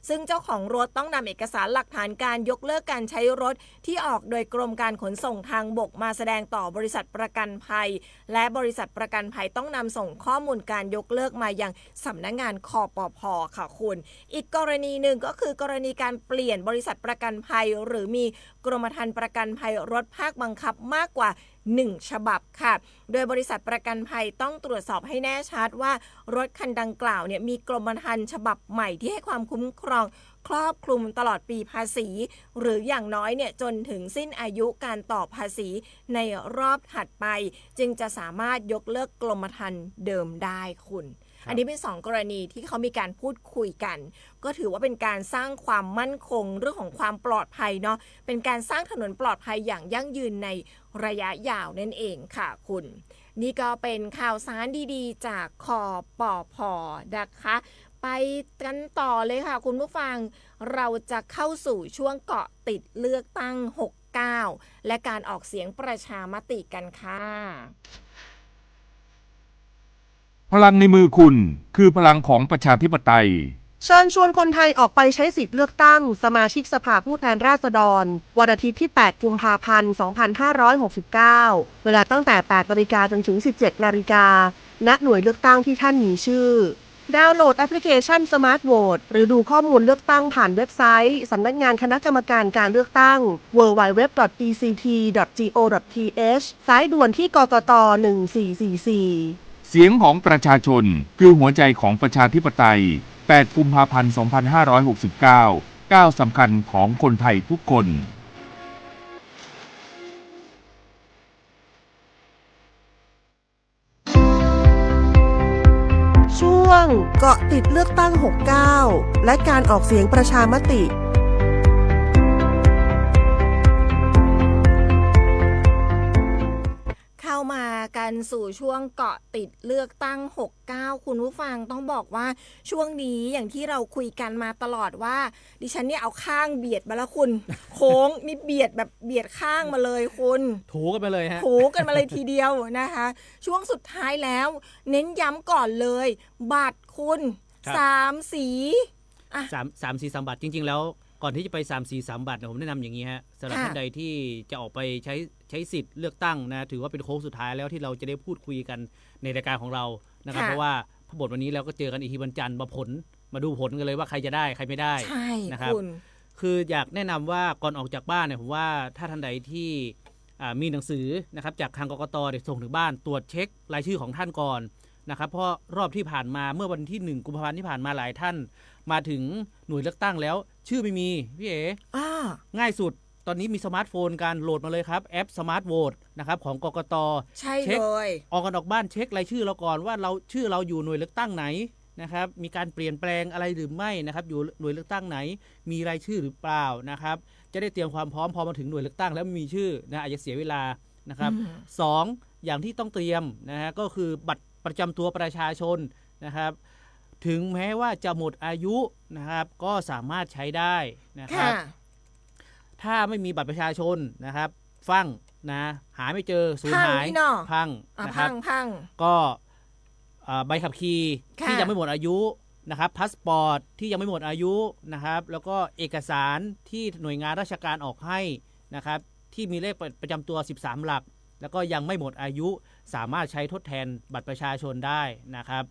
ซึ่งเจ้าของรถต้องนำเอกสารหลักฐานการยกเลิกการใช้รถที่ออกโดยกรมการขนส่งทางบกมาแสดงต่อบริษัทประกันภัยและบริษัทประกันภัยต้องนำส่งข้อมูลการยกเลิกมายังสำนักงานคปภ.ค่ะคุณอีกกรณีหนึ่งก็คือกรณีการเปลี่ยนบริษัทประกันภัยหรือมีกรมธรรม์ประกันภัยรถภาคบังคับมากกว่า1 ฉบับค่ะโดยบริษัทประกันภัยต้องตรวจสอบให้แน่ชัดว่ารถคันดังกล่าวเนี่ยมีกรมธรรม์ฉบับใหม่ที่ให้ความคุ้มครองครอบคลุมตลอดปีภาษีหรืออย่างน้อยเนี่ยจนถึงสิ้นอายุการต่อภาษีในรอบถัดไปจึงจะสามารถยกเลิกกรมธรรม์เดิมได้คุณอันนี้เป็น2 กรณีที่เขามีการพูดคุยกันก็ถือว่าเป็นการสร้างความมั่นคงเรื่องของความปลอดภัยเนาะเป็นการสร้างถนนปลอดภัยอย่างยั่งยืนในระยะยาวนั่นเองค่ะคุณนี่ก็เป็นข่าวสารดีๆจากคปภ.นะคะไปกันต่อเลยค่ะคุณผู้ฟังเราจะเข้าสู่ช่วงเกาะติดเลือกตั้ง69และการออกเสียงประชามติกันค่ะพลังในมือคุณคือพลังของประชาธิปไตยเชิญชวนคนไทยออกไปใช้สิทธิ์เลือกตั้งสมาชิกสภาผู้แทนราษฎรวันอาทิตย์ที่ 8 กุมภาพันธ์ 2569 เวลาตั้งแต่ 8 นาฬิกาจนถึง 17 นาฬิกาณ หน่วยเลือกตั้งที่ท่านมีชื่อดาวน์โหลดแอปพลิเคชัน Smart Vote หรือดูข้อมูลเลือกตั้งผ่านเว็บไซต์สำนักงานคณะกรรมการการเลือกตั้ง www.ect.go.th สายด่วนที่กกต. 1444เสียงของประชาชนคือหัวใจของประชาธิปไตย 8 กุมภาพันธ์ 2569 ก้าวสำคัญของคนไทยทุกคน ช่วงเกาะติดเลือกตั้ง69และการออกเสียงประชามติเข้ามากันสู่ช่วงเกาะติดเลือกตั้ง69คุณผู้ฟังต้องบอกว่าช่วงนี้อย่างที่เราคุยกันมาตลอดว่าดิฉันเนี่ยเอาข้างเบียดมาแล้วคุณ โค้งนี่เบียดแบบเบียดข้างมาเลยคุณถูกันไปเลยฮะถูกันมาเลยทีเดียวนะคะช่วงสุดท้ายแล้วเน้นย้ำก่อนเลยบัตรคุณ3 สีอ่ะ3 สี3 บัตรจริงๆแล้วก่อนที่จะไป3 สี3 บัตรผมแนะนำอย่างนี้ฮะสำหรับท่านใดที่จะออกไปใช้สิทธิ์เลือกตั้งนะถือว่าเป็นโค้งสุดท้ายแล้วที่เราจะได้พูดคุยกันในรายการของเรานะครับเพราะว่าพอบทวันนี้เราก็เจอกันอีกทีวันจันทร์มาดูผลกันเลยว่าใครจะได้ใครไม่ได้นะครับคืออยากแนะนำว่าก่อนออกจากบ้านเนี่ยผมว่าถ้าท่านใดที่มีหนังสือนะครับจากทางกกต.ส่งถึงบ้านตรวจเช็ครายชื่อของท่านก่อนนะครับเพราะรอบที่ผ่านมาเมื่อวันที่1 กุมภาพันธ์ที่ผ่านมาหลายท่านมาถึงหน่วยเลือกตั้งแล้วชื่อไม่มีพี่เอ๋ง่ายสุดตอนนี้มีสมาร์ทโฟนการโหลดมาเลยครับแอปสมาร์ทโหวตนะครับของกกต.ใช่เลยออกกันออกบ้านเช็ครายชื่อเราก่อนว่าเราชื่อเราอยู่หน่วยเลือกตั้งไหนนะครับมีการเปลี่ยนแปลงอะไรหรือไม่นะครับอยู่หน่วยเลือกตั้งไหนมีรายชื่อหรือเปล่านะครับจะได้เตรียมความพร้อมพอมาถึงหน่วยเลือกตั้งแล้วมีชื่อนะอาจจะเสียเวลานะครับ2อย่างที่ต้องเตรียมนะฮะก็คือบัตรประจำตัวประชาชนนะครับถึงแม้ว่าจะหมดอายุนะครับก็สามารถใช้ได้นะครับถ้าไม่มีบัตรประชาชนนะครับฟังนะหาไม่เจอสูญหายพังนะครับก็ใบขับขี่ที่ยังไม่หมดอายุนะครับพาสปอร์ตที่ยังไม่หมดอายุนะครับแล้วก็เอกสารที่หน่วยงานราชการออกให้นะครับที่มีเลขประจำตัว13 หลักแล้วก็ยังไม่หมดอายุสามารถใช้ทดแทนบัตรประชาชนได้นะครับ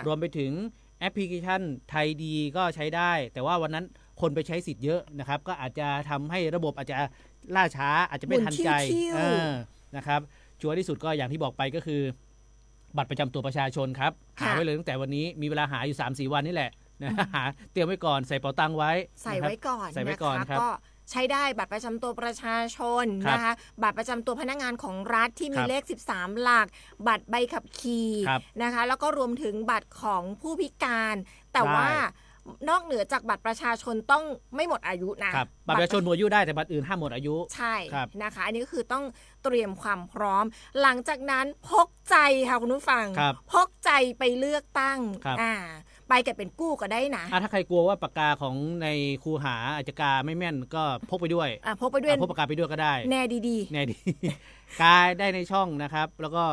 รวมไปถึงแอปพลิเคชันไทยดีก็ใช้ได้แต่ว่าวันนั้นคนไปใช้สิทธิ์เยอะนะครับก็อาจจะทำให้ระบบอาจจะล่าช้าอาจจะไม่ทันใจนะครับชัวร์ที่สุดก็อย่างที่บอกไปก็คือบัตรประจำตัวประชาชนครับหาไว้เลยตั้งแต่วันนี้มีเวลาหาอยู่ 3-4 วันนี่แหละนะหาเตรียมไว้ก่อนใส่เป๋าตังค์ไว้ใส่ไว้ก่อนครับก็ใช้ได้บัตรประจำตัวประชาชนนะคะบัตรประจำตัวพนักงานของรัฐที่มีเลข13 หลักบัตรใบขับขี่นะคะแล้วก็รวมถึงบัตรของผู้พิการแต่ว่านอกเหนือจากบัตรประชาชนต้องไม่หมดอายุนะบัตรประชาชนหมดอายุได้แต่บัตรอื่นห้ามหมดอายุใช่นะคะอันนี้ก็คือต้องเตรียมความพร้อมหลังจากนั้นพกใจค่ะคุณผู้ฟังพกใจไปเลือกตั้งไปกันเป็นกู้ก็ได้นะถ้าใครกลัวว่าปากกาของในคูหาอาจจะกาไม่แม่นก็พกไปด้วยพกปากกาไปด้วยก็ได้แน่ดีกาได้ในช่องนะครับแล้วก็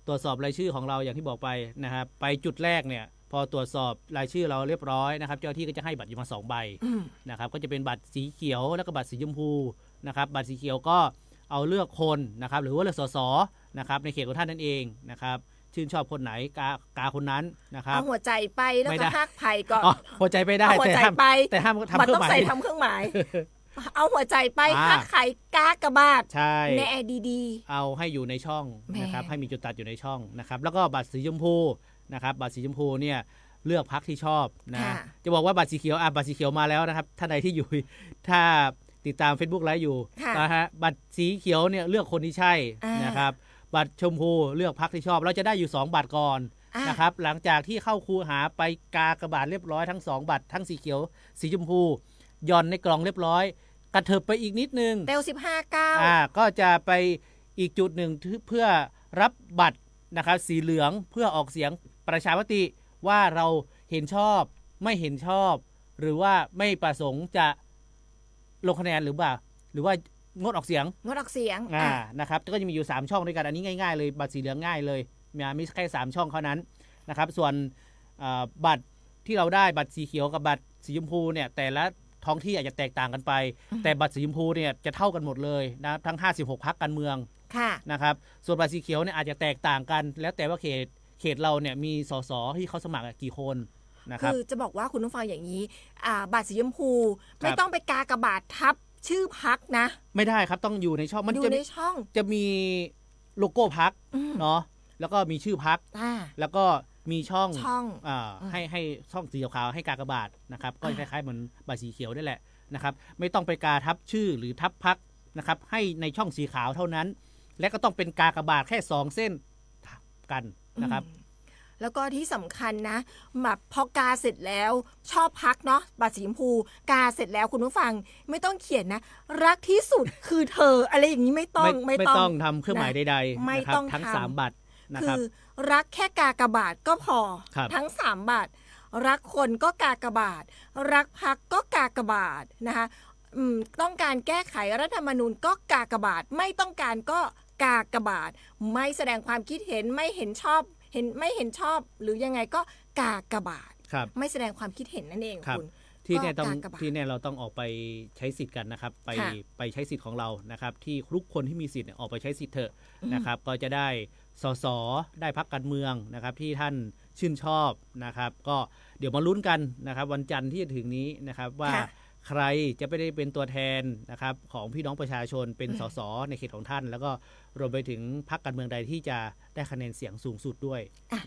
ตรวจสอบรายชื่อของเราอย่างที่บอกไปนะครับไปจุดแรกเนี่ย พอตรวจสอบรายชื่อเราเรียบร้อยนะครับเจ้าหน้าที่ก็จะให้บัตรอยู่มา2 ใบ อืม นะครับก็จะเป็นบัตรสีเขียวแล้วก็บัตรสีชมพูนะครับบัตรสีเขียวก็เอาเลือกคนนะครับหรือว่าเลือกสสนะครับในเขตของท่านนั่นเองนะครับชื่นชอบคนไหนกาคนนั้นนะครับ เอาหัวใจไปแล้ว ไม่ ก็ ได้ ฮักไผ่ก็ อ๋อหัวใจไปได้ เอาหัว แต่ ใจ ห้าม ไป แต่ห้ามทำ มัน เครื่อ ต้อง งหมาย ใส่ทำเครื่องหมาย เอาหัวใจไป อ่า ฮักไข่กากระบาด ใช่ แน่ดี เอาให้อยู่ในช่อง แม่ นะครับให้มีจุดตัดอยู่ในช่องนะครับแล้วก็บัตรสีชมพูนะครับบัตรสีชมพูเนี่ยเลือกพรรคที่ชอบนะจะบอกว่าบัตรสีเขียวบัตรสีเขียวมาแล้วนะครับท่านใดที่อยู่ ถ้าติดตาม Facebook ไลฟ์อยู่ ค่ะ นะฮะบัตรสีเขียวเนี่ยเลือกคนที่ใช่ อ่าน นะครับบัตรชมพูเลือกพรรคที่ชอบเราจะได้อยู่ 2 บัตรก่อน อ่าน นะครับหลังจากที่เข้าคูหาไปกากระบาดเรียบร้อยทั้ง2 บัตรทั้งสีเขียวสีชมพูย่อนในกล่องเรียบร้อยกระเถิบไปอีกนิดนึง เตล15-9 ก็จะไปอีกจุดหนึ่งเพื่อรับบัตรนะครับสีเหลืองเพื่อออกเสียงประชามติว่าเราเห็นชอบไม่เห็นชอบ หรือว่าไม่ประสงค์จะลงคะแนนหรือว่างดออกเสียง งดออกเสียง นะครับก็จะมีอยู่3ช่องด้วยกันอันนี้ง่ายๆเลยบัตรสีเหลืองง่ายเลยมีแค่3ช่องเท่านั้นนะครับส่วนบัตรที่เราได้บัตรสีเขียวกับบัตรสีชมพูเนี่ยแต่ละท้องที่อาจจะแตกต่างกันไป แต่บัตรสีชมพูเนี่ยจะเท่ากันหมดเลยนะทั้ง56 พรรคการเมือง ค่ะ นะครับส่วนบัตรสีเขียวเนี่ยอาจจะแตกต่างกัน แล้วแต่ว่าเขตเราเนี่ยมีสสที่เขาสมัครกี่คนนะครับ คือจะบอกว่าคุณผู้ฟังอย่างนี้บัตรสีชมพู ครับ ไม่ต้องไปกากระบาดทับชื่อพักนะ ไม่ได้ครับต้องอยู่ในช่องมัน ดู จะ ในช่อง จะมีโลโก้พรรค อืม เนาะแล้วก็มีชื่อพรรค อ่า แล้วก็มีช่อง ช่อง ให้ช่องสีขาวๆให้กากบาทนะครับก็ อ่า คล้ายๆเหมือนบัตรสีเขียวนี่แหละนะครับไม่ต้องไปกาทับชื่อหรือทับพักนะครับให้ในช่องสีขาวเท่านั้น และก็ต้องเป็นกากบาทแค่2 เส้นทับกันนะครับ อืมแล้วก็ที่สำคัญนะแบบพอกาเสร็จแล้วชอบพักเนาะบัตรสีชมพูกาเสร็จแล้วคุณผู้ฟังไม่ต้องเขียนนะ รักที่สุดคือเธออะไรอย่างนี้ไม่ต้อง ไม่ต้องทำเครื่องหมายใด ไม่ ๆนะครับ ต้อง ทั้ง ทำ 3 บัตรนะค คื รับ อรักแค่กากบาทก็พอ ครับ ทั้ง3บาทรักคนก็กากบาท รักพักก็กากบาทนะคะต้องการแก้ไขรัฐธรรมนูญก็กากบาทไม่ต้องการก็กากบาท ไม่แสดงความคิดเห็นไม่เห็นชอบไม่เห็นชอบหรือยังไงก็กากบาท ครับ ไม่แสดงความคิดเห็นนั่นเอง ครับ คุณ ที่แน่ ก็กากบาท ที่แน่เราต้องออกไปใช้สิทธิ์กันนะครับไป ค่ะ ไปใช้สิทธิ์ของเรานะครับที่ทุกคนที่มีสิทธิ์เนี่ยออกไปใช้สิทธิ์เถอะนะครับก็จะได้สสได้พรรคการเมืองนะครับที่ท่านชื่นชอบนะครับก็เดี๋ยวมาลุ้นกันนะครับวันจันทร์ที่จะถึงนี้นะครับว่า ค่ะ ใครจะไปได้เป็นตัวแทนนะครับของพี่น้องประชาชนเป็นสสในเขตของท่าน แล้วก็รวมไปถึงพรรคการเมืองใดที่จะได้คะแนนเสียงสูงสุดด้วย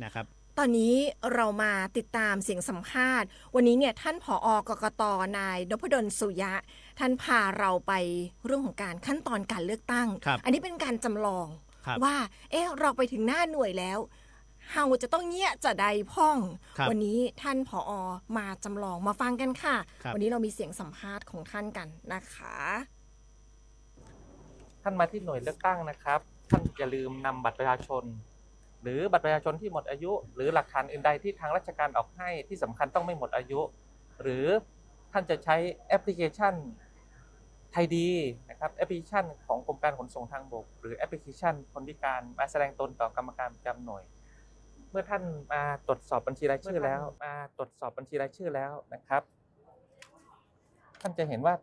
นะครับ ตอนนี้เรามาติดตามเสียงสัมภาษณ์วันนี้เนี่ยท่านผอกกตนายนพดลสุยะ ท่านพาเราไปเรื่องของการขั้นตอนการเลือกตั้ง ครับ อันนี้เป็นการจำลอง ครับ ว่าเราไปถึงหน้าหน่วยแล้วเฮาจะต้องเงี้ยจะใดพ่อง ครับ วันนี้ท่านผอมาจำลองมาฟังกันค่ะ ครับ วันนี้เรามีเสียงสัมภาษณ์ของท่านกันนะคะ ท่านมาที่หน่วยเลือกตั้งนะครับ ท่านอย่าลืมนำบัตรประชาชน หรือบัตรประชาชนที่หมดอายุ หรือหลักฐานอื่นใดที่ทางราชการออกให้ที่สำคัญต้องไม่หมดอายุ หรือท่านจะใช้แอปพลิเคชันไทยดีนะครับแอปพลิเคชันของกรมการขนส่งทางบก หรือแอปพลิเคชันคนพิการมาแสดงตนต่อกรรมการประจำหน่วย เมื่อท่านมาตรวจสอบบัญชีรายชื่อแล้วนะครับ ท่านจะเห็นว่า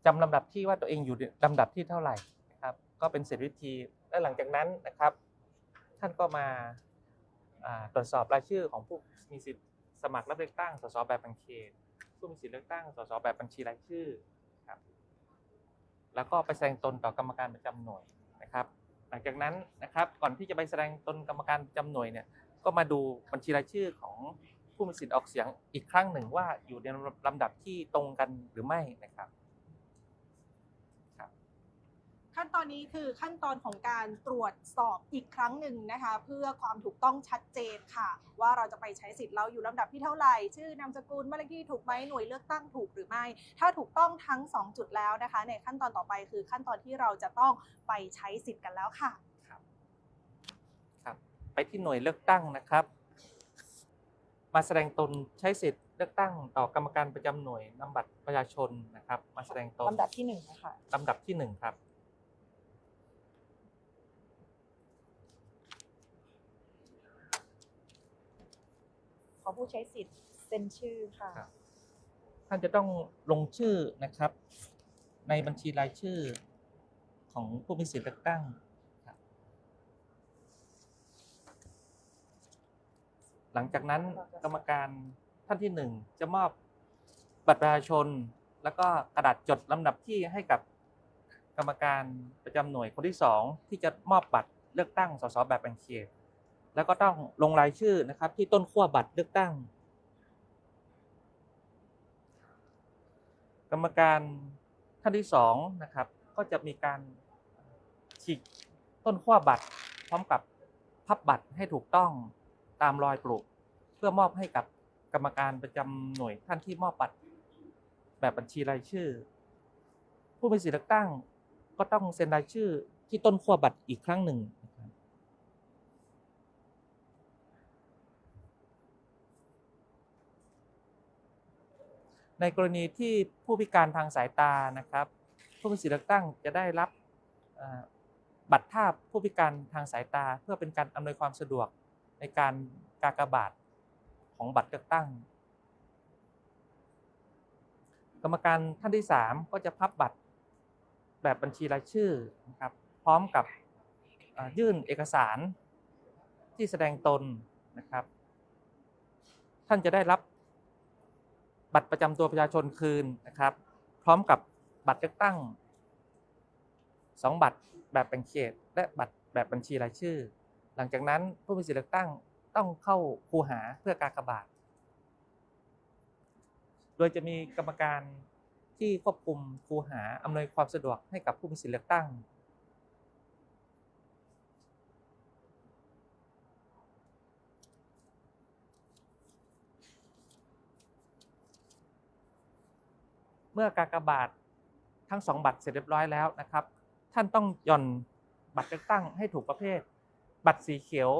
จำลำดับที่ว่าตัวเองอยู่ลำดับที่เท่าไหร่นะครับก็เป็นเสร็จวิธีและหลังจากนั้นนะครับ ท่านก็มาตรวจสอบรายชื่อของผู้มีสิทธิ์สมัครรับเลือกตั้งสสแบบแบ่งเขตผู้มีสิทธิ์เลือกตั้งสสแบบบัญชีรายชื่อครับแล้วก็ไปแสดงตนต่อกรรมการประจำหน่วยนะครับ หลังจากนั้นนะครับก่อนที่จะไปแสดงตนกรรมการประจำหน่วยเนี่ยก็มาดูบัญชีรายชื่อของผู้มีสิทธิ์ออกเสียงอีกครั้งหนึ่งว่าอยู่ในลำดับที่ตรงกันหรือไม่นะครับ ขั้นตอนนี้คือขั้นตอนของการตรวจสอบอีกครั้งหนึ่งนะคะเพื่อความถูกต้องชัดเจนค่ะว่าเราจะไปใช้สิทธิ์เราอยู่ลำดับที่เท่าไหร่ชื่อนามสกุลบ้านเลขที่ถูกไหมหน่วยเลือกตั้งถูกหรือไม่ถ้าถูกต้องทั้ง2จุดแล้วนะคะในขั้นตอนต่อไปคือขั้นตอนที่เราจะต้องไปใช้สิทธิ์กันแล้วค่ะ ครับไปที่หน่วยเลือกตั้งนะครับ มาแสดงตนใช้สิทธิ์เลือกตั้งต่อกรรมการประจำหน่วยนำบัตรประชาชนนะครับมาแสดงตน ลำดับที่1นะคะ ลำดับที่1ครับข ของผู้ใช้สิทธิ์เซ็นชื่อค่ะ ครับ ท่านจะต้องลงชื่อนะครับ ในบัญชีรายชื่อของผู้มีสิทธิ์เลือกตั้งครับหลังจากนั้นกรรมการท่านที่ 1 จะมอบบัตรประชาชน แล้วก็กระดาษจดลำดับที่ให้กับกรรมการประจำหน่วยคนที่ 2 ที่จะมอบบัตรเลือกตั้งสสแบบแบ่งเขตแล้วก็ต้องลงรายชื่อนะครับที่ต้นขั้วบัตรเลือกตั้ง กรรมการท่านที่ 2 นะครับก็จะมีการฉีกต้นขั้วบัตรพร้อมกับพับบัตรให้ถูกต้องตามรอยปลูกเพื่อมอบให้กับกรรมการประจำหน่วยท่านที่มอบบัตรแบบบัญชีรายชื่อ ผู้มีสิทธิ์เลือกตั้งก็ต้องเซ็นรายชื่อที่ต้นขั้วบัตรอีกครั้งหนึ่งนะครับในกรณีที่ผู้พิการทางสายตานะครับผู้มีสิทธิ์เลือกตั้งจะได้รับบัตรภาพผู้พิการทางสายตาเพื่อเป็นการอำนวยความสะดวกในการกากบาทของบัตรเลือกตั้งกรรมการท่านที่ 3 ก็จะพับบัตรแบบบัญชีรายชื่อนะครับพร้อมกับยื่นเอกสารที่แสดงตนนะครับท่านจะได้รับบัตรประจำตัวประชาชนคืนนะครับพร้อมกับบัตรเลือกตั้ง2 บัตรแบบแบ่งเขตและบัตรแบบบัญชีรายชื่อหลังจากนั้นผู้มีสิทธิ์เลือกตั้งต้องเข้าคูหาเพื่อกากบาทโดยจะมีกรรมการที่ควบคุมคูหาอำนวยความสะดวกให้กับผู้มีสิทธิเลือกตั้งเมื่อกากบาททั้ง2 บัตรเสร็จเรียบร้อยแล้วนะครับท่านต้องหย่อนบัตรเลือกตั้งให้ถูกประเภทบัตรสีเขียว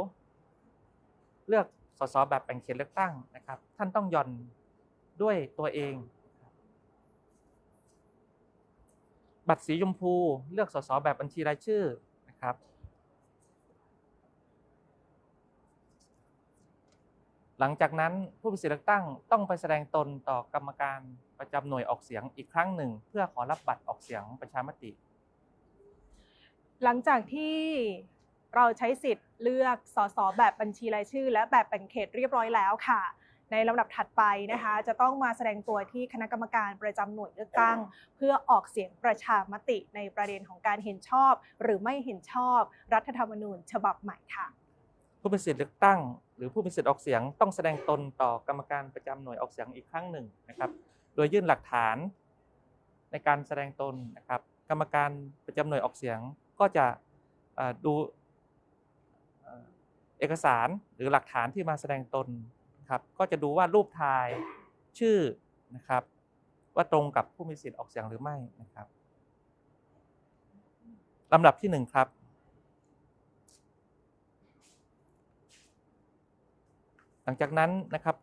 เลือกสสแบบแบ่งเขตเลือกตั้งนะครับท่านต้องหย่อนด้วยตัวเองบัตรสีชมพูเลือกสสแบบบัญชีรายชื่อนะครับหลังจากนั้นผู้มีสิทธิเลือกตั้งต้องไปแสดงตนต่อกรรมการประจำหน่วยออกเสียงอีกครั้งหนึ่งเพื่อขอรับบัตรออกเสียงประชามติหลังจากที่เราใช้สิทธิ์เลือกสสแบบบัญชีรายชื่อและแบบแบ่งเขตเรียบร้อยแล้วค่ะในลำดับถัดไปนะคะจะต้องมาแสดงตัวที่คณะกรรมการประจำหน่วยเลือกตั้งเพื่อออกเสียงประชามติในประเด็นของการเห็นชอบหรือไม่เห็นชอบรัฐธรรมนูญฉบับใหม่ค่ะผู้มีสิทธิเลือกตั้งหรือผู้มีสิทธิออกเสียงต้องแสดงตนต่อกรรมการประจำหน่วยออกเสียงอีกครั้งหนึ่งนะครับโดยยื่นหลักฐานในการแสดงตนนะครับกรรมการประจำหน่วยออกเสียงก็จะดูเอกสารหรือหลักฐานที่มาแสดงตนครับก็จะดูว่ารูปถ่ายชื่อนะครับว่าตรงกับผู้มีสิทธิ์ออกเสียงหรือไม่นะครับลำดับที่ 1ครับหลังจากนั้นนะครับ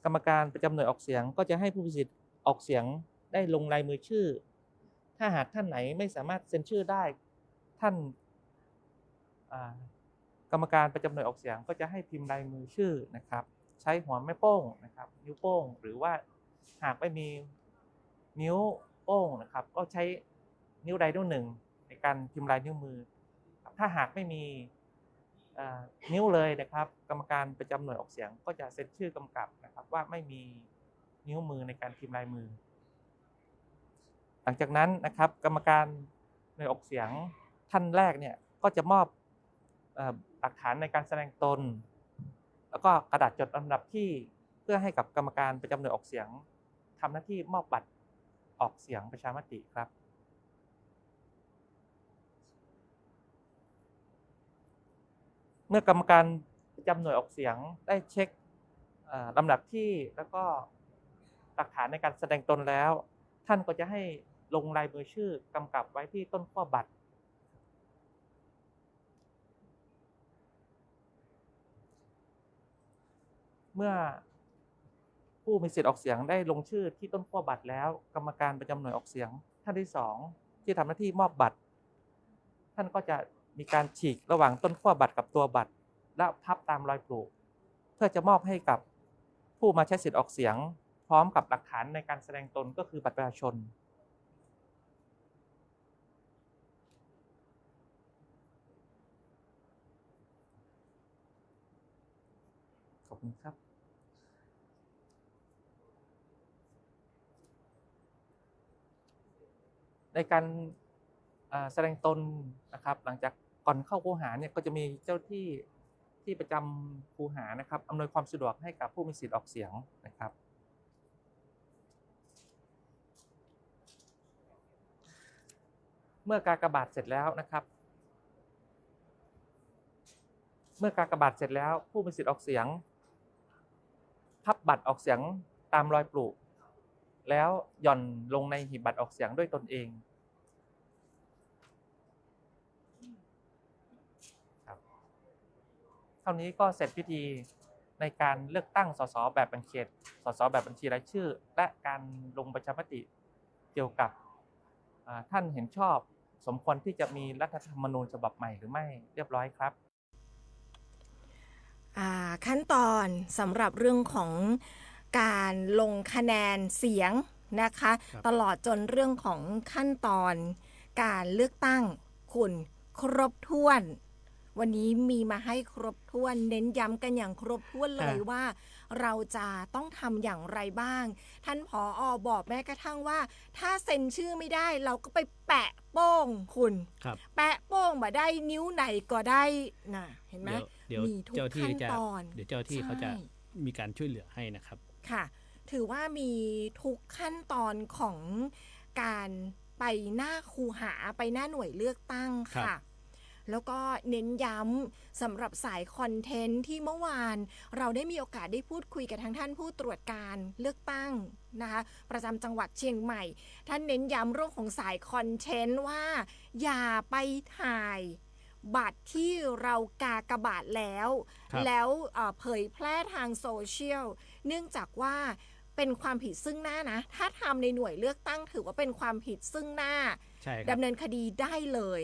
กรรมการประจำหน่วยออกเสียงก็จะให้ผู้มีสิทธิ์ออกเสียงได้ลงลายมือชื่อถ้าหากท่านไหนไม่สามารถเซ็นชื่อได้ท่านกรรมการประจำหน่วยออกเสียงก็จะให้พิมพ์ลายมือชื่อนะครับใช้หัวแม่โป้งนะครับนิ้วโป้งหรือว่าหากไม่มีนิ้วโป้งนะครับก็ใช้นิ้วใดนิ้วหนึ่งในการพิมพ์ลายนิ้วมือถ้าหากไม่มีนิ้วเลยนะครับกรรมการประจำหน่วยออกเสียงก็จะเซ็นชื่อกำกับนะครับว่าไม่มีนิ้วมือในการพิมพ์ลายมือหลังจากนั้นนะครับกรรมการหน่วยออกเสียงท่านแรกเนี่ยก็จะมอบหลักฐานในการแสดงตนแล้วก็กระดาษจดลำดับที่เพื่อให้กับกรรมการประจำหน่วยออกเสียงทำหน้าที่มอบบัตรออกเสียงประชามติครับเมื่อกรรมการประจำหน่วยออกเสียงได้เช็คลำดับที่แล้วก็หลักฐานในการแสดงตนแล้วท่านก็จะให้ลงลายมือชื่อกำกับไว้ที่ต้นขั้วบัตรเมื่อผู้มีสิทธิ์ออกเสียงได้ลงชื่อที่ต้นขั้วบัตรแล้วกรรมการประจำหน่วยออกเสียงท่านที่ 2ที่ทำหน้าที่มอบบัตรท่านก็จะมีการฉีกระหว่างต้นขั้วบัตรกับตัวบัตรและพับตามรอยปลูกเพื่อจะมอบให้กับ ผู้มาใช้สิทธิ์ออกเสียงพร้อมกับหลักฐานในการแสดงตนก็คือบัตรประชาชนขอบคุณครับในการแสดงตนนะครับหลังจากก่อนเข้าคูหาเนี่ยก็จะมีเจ้าที่ประจำคูหานะครับอำนวยความสะดวกให้กับผู้มีสิทธิ์ออกเสียงนะครับเมื่อกากบาทเสร็จแล้วนะครับเมื่อกากบาทเสร็จแล้วผู้มีสิทธิ์ออกเสียงพับบัตรออกเสียงตามรอยปลูกแล้วหย่อนลงในหีบบัตรออกเสียงด้วยตนเองเท่านี้ก็เสร็จพิธีในการเลือกตั้งสสแบบแบ่งเขตสสแบบบัญชีรายชื่อและการลงประชามติเกี่ยวกับท่านเห็นชอบสมควรที่จะมีรัฐธรรมนูญฉบับใหม่หรือไม่เรียบร้อยครับขั้นตอนสำหรับเรื่องของการลงคะแนนเสียงนะคะตลอดจนเรื่องของขั้นตอนการเลือกตั้งคุณครบถ้วนวันนี้มีมาให้ครบถ้วนเน้นย้ำกันอย่างครบถ้วนเลยว่าเราจะต้องทำอย่างไรบ้างท่านผอ.บอกแม้กระทั่งว่าถ้าเซ็นชื่อไม่ได้เราก็ไปแปะโป้งคุณแปะโป้งมาได้นิ้วไหนก็ได้นะเห็นไหมมีทุกขั้นตอนเดี๋ยวเจ้าที่เขาจะมีการช่วยเหลือให้นะครับค่ะถือว่ามีทุกขั้นตอนของการไปหน้าคูหาไปหน้าหน่วยเลือกตั้งค่ะแล้วก็เน้นย้ำสำหรับสายคอนเทนต์ที่เมื่อวานเราได้มีโอกาสได้พูดคุยกับทางท่านผู้ตรวจการเลือกตั้งนะคะประจำจังหวัดเชียงใหม่ท่านเน้นย้ำเรื่องของสายคอนเทนต์ว่าอย่าไปถ่ายบัตรที่เรากากบาทแล้วเผยแพร่ทางโซเชียลเนื่องจากว่าเป็นความผิดซึ่งหน้านะถ้าทำในหน่วยเลือกตั้งถือว่าเป็นความผิดซึ่งหน้าดำเนินคดีได้เลย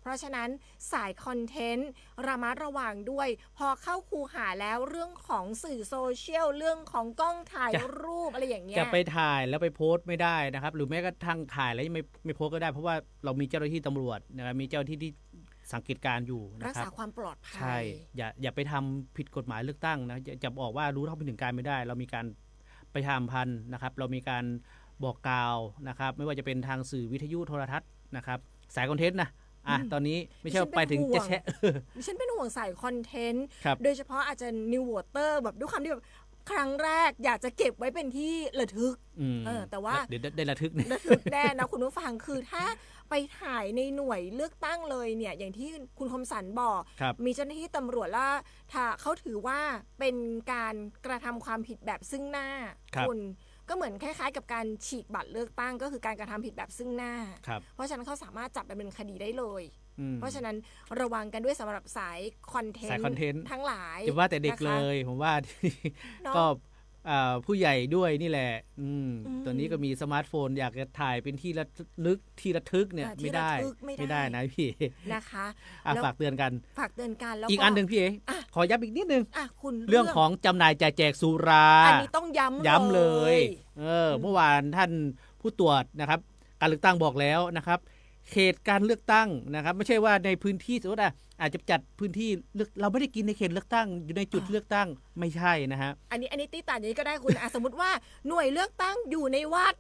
เพราะฉะนั้นสายคอนเทนต์ระมัดระวังด้วยพอเข้าคูหาแล้วเรื่องของสื่อโซเชียลเรื่องของกล้องถ่ายรูปอะไรอย่างเงี้ยจะไปถ่ายแล้วไปโพสต์ไม่ได้นะครับหรือแม้กระทั่งถ่ายแล้วไม่โพสต์ก็ได้เพราะว่าเรามีเจ้าหน้าที่ตำรวจนะครับมีเจ้าหน้าที่ที่สังเกตการอยู่นะครับรักษาความปลอดภัยใช่อย่าไปทำผิดกฎหมายเลือกตั้งนะจะบอกว่ารู้เท่าไม่ถึงการไม่ได้เรามีการประชาสัมพันธ์นะครับเรามีการบอกกล่าวนะครับไม่ว่าจะเป็นทางสื่อวิทยุโทรทัศน์นะครับสายคอนเทนต์นะตอนนี้ไม่ใช่ไปถึงจะแชะฉันเป็นห่วงสายคอนเทนต์โดยเฉพาะอาจจะนิววอเตอร์แบบด้วยความที่แบบครั้งแรกอยากจะเก็บไว้เป็นที่ระทึกแต่ว่าเดี๋ยวได้ระทึกแน่นะคุณผู้ฟังคือถ้าไปถ่ายในหน่วยเลือกตั้งเลยเนี่ยอย่างที่คุณคมสันบอกมีเจ้าหน้าที่ตำรวจแล้วถ้าเขาถือว่าเป็นการกระทำความผิดแบบซึ่งหน้าคุณก็เหมือนคล้ายๆกับการฉีกบัตรเลือกตั้งก็คือการกระทำผิดแบบซึ่งหน้าเพราะฉะนั้นเขาสามารถจับดำเนินคดีได้เลยเพราะฉะนั้นระวังกันด้วยสำหรับสายคอนเทนต์ทั้งหลายจะว่าแต่เด็กเลยผมว่าก็ผู้ใหญ่ด้วยนี่แหละตอนนี้ก็มีสมาร์ทโฟนอยากจะถ่ายเป็นที่ระทึกเนี่ยไม่ได้นะพี่นะคะฝากเตือนกันแล้วอีกอันหนึ่งพี่ขอย้ำอีกนิดนึงเรื่องของจำหน่ายจ่ายแจกสุราอันนี้ต้องย้ำเลยเมื่อวานท่านผู้ตรวจนะครับการเลือกตั้งบอกแล้วนะครับเขตการเลือกตั้งนะครับไม่ใช่ว่าในพื้นที่สมมติอาจจะจัดพื้นที่เราไม่ได้กินในเขตเลือกตั้งอยู่ในจุดเลือกตั้งไม่ใช่นะฮะอันนี้ตีต่างอย่างนี้ก็ได้คุณ สมมติว่าหน่วยเลือกตั้งอยู่ในวัด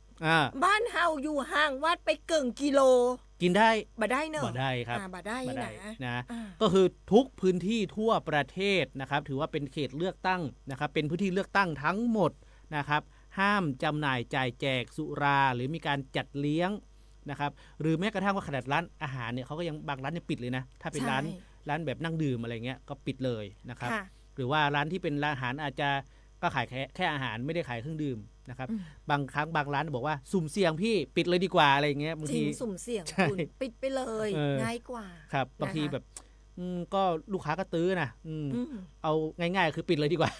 บ้านเฮาอยู่ห่างวัดไปเกินกิโลกินได้บ่ได้เนอะบ่ได้ครับบ่ได้นะก็คือทุกพื้นที่ทั่วประเทศนะครับถือว่าเป็นเขตเลือกตั้งนะครับเป็นพื้นที่เลือกตั้งทั้งหมดนะครับห้ามจำหน่ายจ่ายแจกสุราหรือมีการจัดเลี้ยงนะครับหรือแม้กระทั่งว่าขนาดร้านอาหารเนี่ยเขาก็ยังบางร้านเนี่ยปิดเลยนะถ้าเป็นร้านแบบนั่งดื่มอะไรเงี้ยก็ปิดเลยนะครับหรือว่าร้านที่เป็นร้านอาหารอาจจะก็ขายแค่อาหารไม่ได้ขายเครื่องดื่มนะครับบางครั้งบางร้านบอกว่าสุ่มเสี่ยงพี่ปิดเลยดีกว่าอะไรเงี้ยบางทีสุ่มเสี่ยงคุณปิดไปเลยง่ายกว่าครับบางทีแบบก็ลูกค้าก็ตื้อนะเอาง่ายๆคือปิดเลยดีกว่า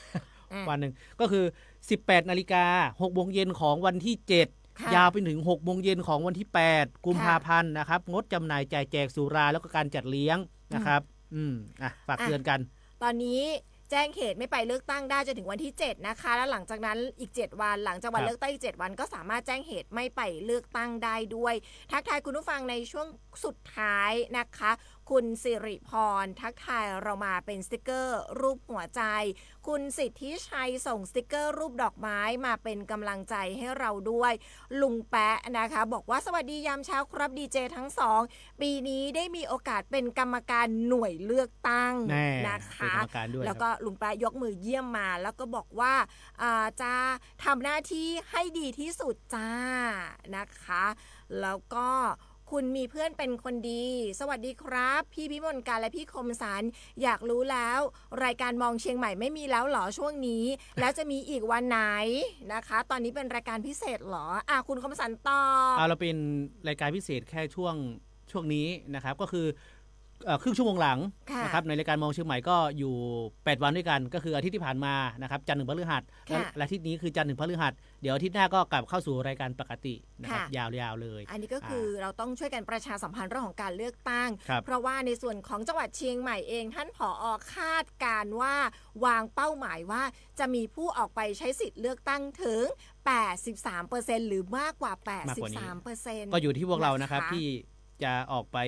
วันหนึ่งก็คือ 18 นาฬิกา 6 โมงเย็นของวันที่7ยาวไปถึง 6 โมงเย็นของวันที่ 8 กุมภาพันธ์นะครับงดจำหน่ายจ่ายแจกสุราแล้วก็การจัดเลี้ยงนะครับฝากเตือนกันตอนนี้ แจ้งเหตุไม่ไปเลือกตั้งได้จนถึงวันที่ 7 นะคะแล้วหลังจากนั้นอีก 7 วันหลังจากวันเลือกตั้งอีก 7 วันก็สามารถแจ้งเหตุไม่ไปเลือกตั้งได้ด้วยทักทายคุณผู้ฟังในช่วงสุดท้ายนะคะคุณสิริพรทักทายเรามาเป็นสติกเกอร์รูปหัวใจคุณสิทธิชัยส่งสติกเกอร์รูปดอกไม้มาเป็นกำลังใจให้เราด้วยลุงแปะนะคะบอกว่าสวัสดียามเช้าครับดีเจทั้งสองปีนี้ได้มีโอกาสเป็นกรรมการหน่วยเลือกตั้งนะคะแล้วก็ลุงแปะยกมือเยี่ยมมาแล้วก็บอกว่าจะทำหน้าที่ให้ดีที่สุดจ้านะคะแล้วก็คุณมีเพื่อนเป็นคนดีสวัสดีครับพี่พิมลการและพี่คมสันอยากรู้แล้วรายการมองเชียงใหม่ไม่มีแล้วเหรอช่วงนี้แล้วจะมีอีกวันไหนนะคะตอนนี้เป็นรายการพิเศษเหรอคุณคมสันตอบเราเป็นรายการพิเศษแค่ช่วงนี้นะครับก็คือครึ่งชั่วโมงหลังนะครับในรายการมองเชียงใหม่ก็อยู่8วันด้วยกันก็คืออาทิตย์ที่ผ่านมานะครับจันทร์ถึงพฤหัสและอาทิตย์นี้คือจันทร์ถึงพฤหัสเดี๋ยวอาทิตย์หน้าก็กลับเข้าสู่รายการปกตินะครับยาวๆเลยอันนี้ก็คือเราต้องช่วยกันประชาสัมพันธ์เรื่องของการเลือกตั้งเพราะว่าในส่วนของจังหวัดเชียงใหม่เองท่านผอ.คาดการว่าวางเป้าหมายว่าจะมีผู้ออกไปใช้สิทธิ์เลือกตั้งถึง 83% หรือมากกว่า 83% ก็อยู่ที่พวกเรานะครับที่จะออกไป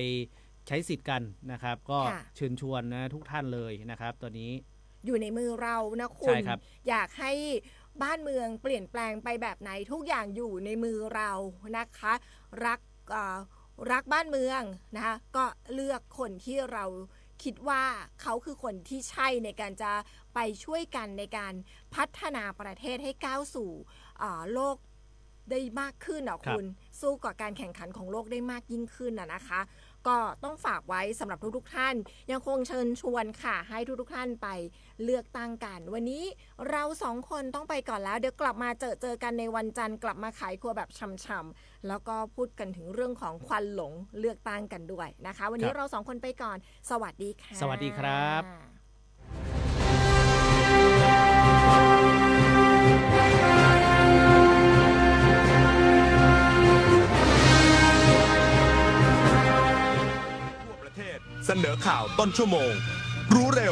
ใช้สิทธิ์กันนะครับก็เชิญชวนนะทุกท่านเลยนะครับตอนนี้อยู่ในมือเรานะคุณอยากให้บ้านเมืองเปลี่ยนแปลงไปแบบไหนทุกอย่างอยู่ในมือเรานะคะรักบ้านเมืองนะคะก็เลือกคนที่เราคิดว่าเขาคือคนที่ใช่ในการจะไปช่วยกันในการพัฒนาประเทศให้ก้าวสู่โลกได้มากขึ้นคุณสู้กับการแข่งขันของโลกได้มากยิ่งขึ้นนะคะก็ต้องฝากไว้สำหรับทุกท่านยังคงเชิญชวนค่ะให้ทุกท่านไปเลือกตั้งกันวันนี้เรา2คนต้องไปก่อนแล้วเดี๋ยวกลับมาเจอกันในวันจันทร์กลับมาขายครัวแบบช่ำๆแล้วก็พูดกันถึงเรื่องของควันหลงเลือกตั้งกันด้วยนะคะวันนี้เรา2คนไปก่อนสวัสดีค่ะสวัสดีครับเสนอข่าวต้นชั่วโมงรู้เร็ว